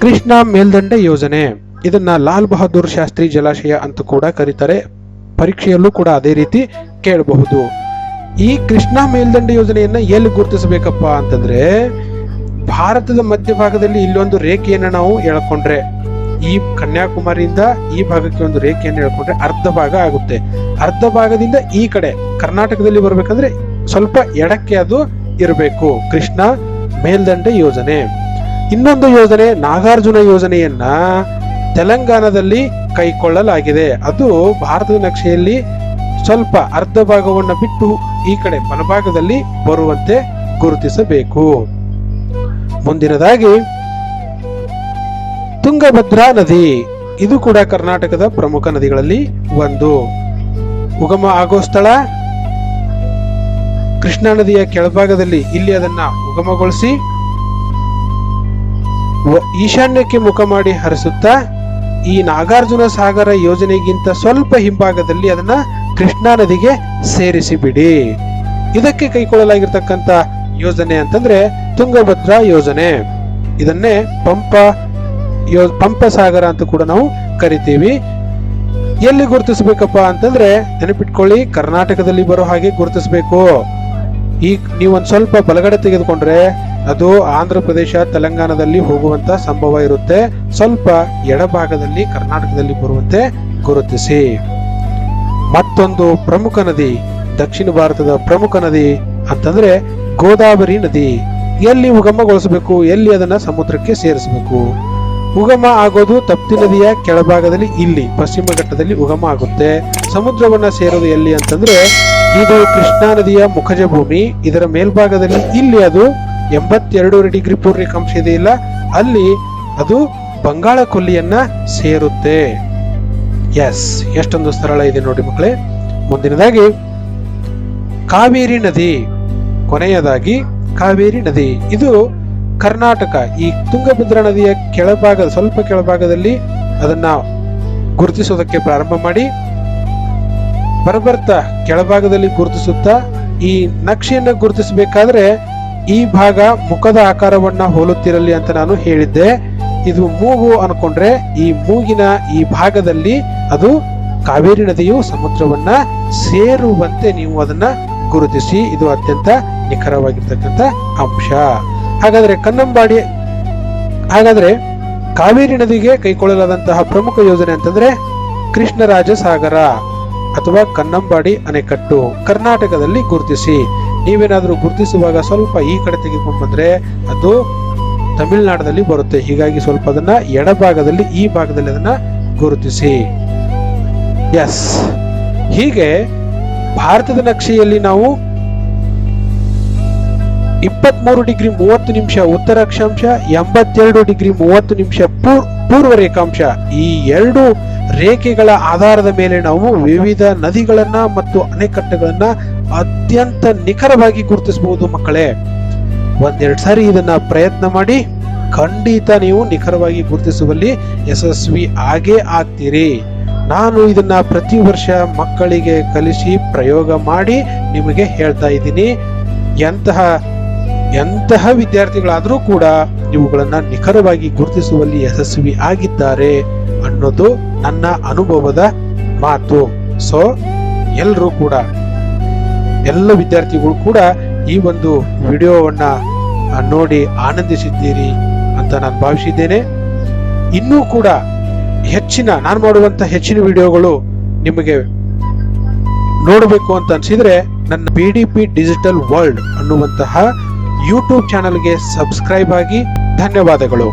ಕೃಷ್ಣಾ ಮೇಲ್ದಂಡೆ ಯೋಜನೆ. ಇದನ್ನ ಲಾಲ್ ಬಹದ್ದೂರ್ ಶಾಸ್ತ್ರಿ ಜಲಾಶಯ ಅಂತ ಕೂಡ ಕರೀತಾರೆ. ಪರೀಕ್ಷೆಯಲ್ಲೂ ಕೂಡ ಅದೇ ರೀತಿ ಕೇಳಬಹುದು. ಈ ಕೃಷ್ಣಾ ಮೇಲ್ದಂಡೆ ಯೋಜನೆಯನ್ನ ಎಲ್ಲಿ ಗುರುತಿಸಬೇಕಪ್ಪ ಅಂತಂದ್ರೆ ಭಾರತದ ಮಧ್ಯಭಾಗದಲ್ಲಿ ಇಲ್ಲೊಂದು ರೇಖೆಯನ್ನ ನಾವು ಎಳ್ಕೊಂಡ್ರೆ, ಈ ಕನ್ಯಾಕುಮಾರಿಯಿಂದ ಈ ಭಾಗಕ್ಕೆ ಒಂದು ರೇಖೆಯನ್ನು ಎಳ್ಕೊಂಡ್ರೆ ಅರ್ಧ ಭಾಗ ಆಗುತ್ತೆ. ಅರ್ಧ ಭಾಗದಿಂದ ಈ ಕಡೆ ಕರ್ನಾಟಕದಲ್ಲಿ ಬರ್ಬೇಕಂದ್ರೆ ಸ್ವಲ್ಪ ಎಡಕ್ಕೆ ಅದು ಇರಬೇಕು. ಕೃಷ್ಣಾ ಮೇಲ್ದಂಡೆ ಯೋಜನೆ. ಇನ್ನೊಂದು ಯೋಜನೆ ನಾಗಾರ್ಜುನ ಯೋಜನೆಯನ್ನ ತೆಲಂಗಾಣದಲ್ಲಿ ಕೈಗೊಳ್ಳಲಾಗಿದೆ. ಅದು ಭಾರತದ ನಕ್ಷೆಯಲ್ಲಿ ಸ್ವಲ್ಪ ಅರ್ಧ ಭಾಗವನ್ನು ಬಿಟ್ಟು ಈ ಕಡೆ ಬಲಭಾಗದಲ್ಲಿ ಬರುವಂತೆ ಗುರುತಿಸಬೇಕು. ಮುಂದಿನದಾಗಿ ತುಂಗಭದ್ರಾ ನದಿ. ಇದು ಕೂಡ ಕರ್ನಾಟಕದ ಪ್ರಮುಖ ನದಿಗಳಲ್ಲಿ ಒಂದು. ಉಗಮ ಆಗೋ ಸ್ಥಳ ಕೃಷ್ಣಾ ನದಿಯ ಕೆಳಭಾಗದಲ್ಲಿ ಇಲ್ಲಿ ಅದನ್ನ ಉಗಮಗೊಳಿಸಿ ಈಶಾನ್ಯಕ್ಕೆ ಮುಖ ಮಾಡಿ ಹರಿಸುತ್ತಾ ಈ ನಾಗಾರ್ಜುನ ಸಾಗರ ಯೋಜನೆಗಿಂತ ಸ್ವಲ್ಪ ಹಿಂಭಾಗದಲ್ಲಿ ಅದನ್ನ ಕೃಷ್ಣಾ ನದಿಗೆ ಸೇರಿಸಿ ಬಿಡಿ. ಇದಕ್ಕೆ ಕೈಗೊಳ್ಳಲಾಗಿರ್ತಕ್ಕಂಥ ಯೋಜನೆ ಅಂತಂದ್ರೆ ತುಂಗಭದ್ರಾ ಯೋಜನೆ. ಇದನ್ನೇ ಪಂಪ ಸಾಗರ ಅಂತ ಕೂಡ ನಾವು ಕರಿತೀವಿ. ಎಲ್ಲಿ ಗುರುತಿಸಬೇಕಪ್ಪ ಅಂತಂದ್ರೆ ನೆನಪಿಟ್ಕೊಳ್ಳಿ, ಕರ್ನಾಟಕದಲ್ಲಿ ಬರೋ ಹಾಗೆ ಗುರುತಿಸಬೇಕು. ಈಗ ನೀವೊಂದ್ ಸ್ವಲ್ಪ ಬಲಗಡೆ ತೆಗೆದುಕೊಂಡ್ರೆ ಅದು ಆಂಧ್ರ ಪ್ರದೇಶ ತೆಲಂಗಾಣದಲ್ಲಿ ಹೋಗುವಂತ ಸಂಭವ ಇರುತ್ತೆ. ಸ್ವಲ್ಪ ಎಡಭಾಗದಲ್ಲಿ ಕರ್ನಾಟಕದಲ್ಲಿ ಬರುವಂತೆ ಗುರುತಿಸಿ. ಮತ್ತೊಂದು ಪ್ರಮುಖ ನದಿ, ದಕ್ಷಿಣ ಭಾರತದ ಪ್ರಮುಖ ನದಿ ಅಂತಂದ್ರೆ ಗೋದಾವರಿ ನದಿ. ಎಲ್ಲಿ ಉಗಮಗೊಳಿಸಬೇಕು, ಎಲ್ಲಿ ಅದನ್ನ ಸಮುದ್ರಕ್ಕೆ ಸೇರಿಸಬೇಕು. ಉಗಮ ಆಗೋದು ತಪ್ತಿ ನದಿಯ ಕೆಳಭಾಗದಲ್ಲಿ, ಇಲ್ಲಿ ಪಶ್ಚಿಮ ಘಟ್ಟದಲ್ಲಿ ಉಗಮ ಆಗುತ್ತೆ. ಸಮುದ್ರವನ್ನ ಸೇರೋದು ಎಲ್ಲಿ ಅಂತಂದ್ರೆ ಇದು ಕೃಷ್ಣಾ ನದಿಯ ಮುಖಜ ಭೂಮಿ. ಇದರ ಮೇಲ್ಭಾಗದಲ್ಲಿ ಇಲ್ಲಿ ಅದು 82 ಡಿಗ್ರಿ ಪೂರ್ವರೇಖಾಂಶ ಇದೆ ಇಲ್ಲ, ಅಲ್ಲಿ ಅದು ಬಂಗಾಳ ಕೊಲ್ಲಿಯನ್ನ ಸೇರುತ್ತೆ. ಎಸ್, ಎಷ್ಟೊಂದು ಸರಳ ಇದೆ ನೋಡಿ ಮಕ್ಕಳೇ. ಮುಂದಿನದಾಗಿ ಕಾವೇರಿ ನದಿ. ಕೊನೆಯದಾಗಿ ಕಾವೇರಿ ನದಿ, ಇದು ಕರ್ನಾಟಕ ಈ ತುಂಗಭದ್ರಾ ನದಿಯ ಕೆಳಭಾಗದ ಸ್ವಲ್ಪ ಕೆಳಭಾಗದಲ್ಲಿ ಅದನ್ನ ಗುರುತಿಸೋದಕ್ಕೆ ಪ್ರಾರಂಭ ಮಾಡಿ ಬರಬರ್ತಾ ಕೆಳಭಾಗದಲ್ಲಿ ಗುರುತಿಸುತ್ತಾ ಈ ನಕ್ಷೆಯನ್ನ ಗುರುತಿಸಬೇಕಾದ್ರೆ ಈ ಭಾಗ ಮುಖದ ಆಕಾರವನ್ನ ಹೋಲುತ್ತಿರಲಿ ಅಂತ ನಾನು ಹೇಳಿದ್ದೆ. ಇದು ಮೂಗು ಅನ್ಕೊಂಡ್ರೆ ಈ ಮೂಗಿನ ಈ ಭಾಗದಲ್ಲಿ ಅದು ಕಾವೇರಿ ನದಿಯು ಸಮುದ್ರವನ್ನ ಸೇರುವಂತೆ ನೀವು ಅದನ್ನ ಗುರುತಿಸಿ. ಇದು ಅತ್ಯಂತ ನಿಖರವಾಗಿರ್ತಕ್ಕಂಥ ಅಂಶ. ಹಾಗಾದ್ರೆ ಕಾವೇರಿ ನದಿಗೆ ಕೈಗೊಳ್ಳಲಾದಂತಹ ಪ್ರಮುಖ ಯೋಜನೆ ಅಂತಂದ್ರೆ ಕೃಷ್ಣರಾಜ ಸಾಗರ ಅಥವಾ ಕನ್ನಂಬಾಡಿ ಅಣೆಕಟ್ಟು. ಕರ್ನಾಟಕದಲ್ಲಿ ಗುರುತಿಸಿ. ನೀವೇನಾದ್ರೂ ಗುರುತಿಸುವಾಗ ಸ್ವಲ್ಪ ಈ ಕಡೆ ತೆಗೆದುಕೊಂಡು ಬಂದ್ರೆ ಅದು ತಮಿಳುನಾಡಲ್ಲಿ ಬರುತ್ತೆ. ಹೀಗಾಗಿ ಸ್ವಲ್ಪ ಅದನ್ನ ಎಡಭಾಗದಲ್ಲಿ ಈ ಭಾಗದಲ್ಲಿ ಅದನ್ನ ಗುರುತಿಸಿ. ಎಸ್, ಹೀಗೆ ಭಾರತದ ನಕ್ಷೆಯಲ್ಲಿ ನಾವು 23 ಡಿಗ್ರಿ 30 ನಿಮಿಷ ಉತ್ತರ ಅಕ್ಷಾಂಶ, 82 ಡಿಗ್ರಿ 30 ನಿಮಿಷ ಪೂರ್ವ ರೇಖಾಂಶ, ಈ ಎರಡು ರೇಖೆಗಳ ಆಧಾರದ ಮೇಲೆ ನಾವು ವಿವಿಧ ನದಿಗಳನ್ನ ಮತ್ತು ಅಣೆಕಟ್ಟುಗಳನ್ನ ಅತ್ಯಂತ ನಿಖರವಾಗಿ ಗುರುತಿಸಬಹುದು ಮಕ್ಕಳೇ. ಒಂದೆರಡು ಸಾರಿ ಇದನ್ನ ಪ್ರಯತ್ನ ಮಾಡಿ, ಖಂಡಿತ ನೀವು ನಿಖರವಾಗಿ ಗುರುತಿಸುವಲ್ಲಿ ಯಶಸ್ವಿ ಆಗೇ ಆಗ್ತೀರಿ. ನಾನು ಇದನ್ನ ಪ್ರತಿ ವರ್ಷ ಮಕ್ಕಳಿಗೆ ಕಲಿಸಿ ಪ್ರಯೋಗ ಮಾಡಿ ನಿಮಗೆ ಹೇಳ್ತಾ ಇದ್ದೀನಿ. ಎಂತಹ ವಿದ್ಯಾರ್ಥಿಗಳಾದರೂ ಕೂಡ ಇವುಗಳನ್ನ ನಿಖರವಾಗಿ ಗುರುತಿಸುವಲ್ಲಿ ಯಶಸ್ವಿ ಆಗಿದ್ದಾರೆ ಅನ್ನೋದು ನನ್ನ ಅನುಭವದ ಮಾತು. ಸೊ ಎಲ್ಲರೂ ಕೂಡ, ಎಲ್ಲ ವಿದ್ಯಾರ್ಥಿಗಳು ಕೂಡ ಈ ಒಂದು ವಿಡಿಯೋವನ್ನ ನೋಡಿ ಆನಂದಿಸಿದ್ದೀರಿ ಅಂತ ನಾನು ಭಾವಿಸಿದ್ದೇನೆ. ಇನ್ನೂ ಕೂಡ ನಾನು ಮಾಡುವಂತ ಹೆಚ್ಚಿನ ವಿಡಿಯೋಗಳು ನಿಮಗೆ ನೋಡಬೇಕು ಅಂತ ಅನ್ಸಿದ್ರೆ ನನ್ನ BDP ಡಿಜಿಟಲ್ ವರ್ಲ್ಡ್ ಅನ್ನುವಂತಹ ಯೂಟ್ಯೂಬ್ ಚಾನೆಲ್ಗೆ ಸಬ್ಸ್ಕ್ರೈಬ್ ಆಗಿ. ಧನ್ಯವಾದಗಳು.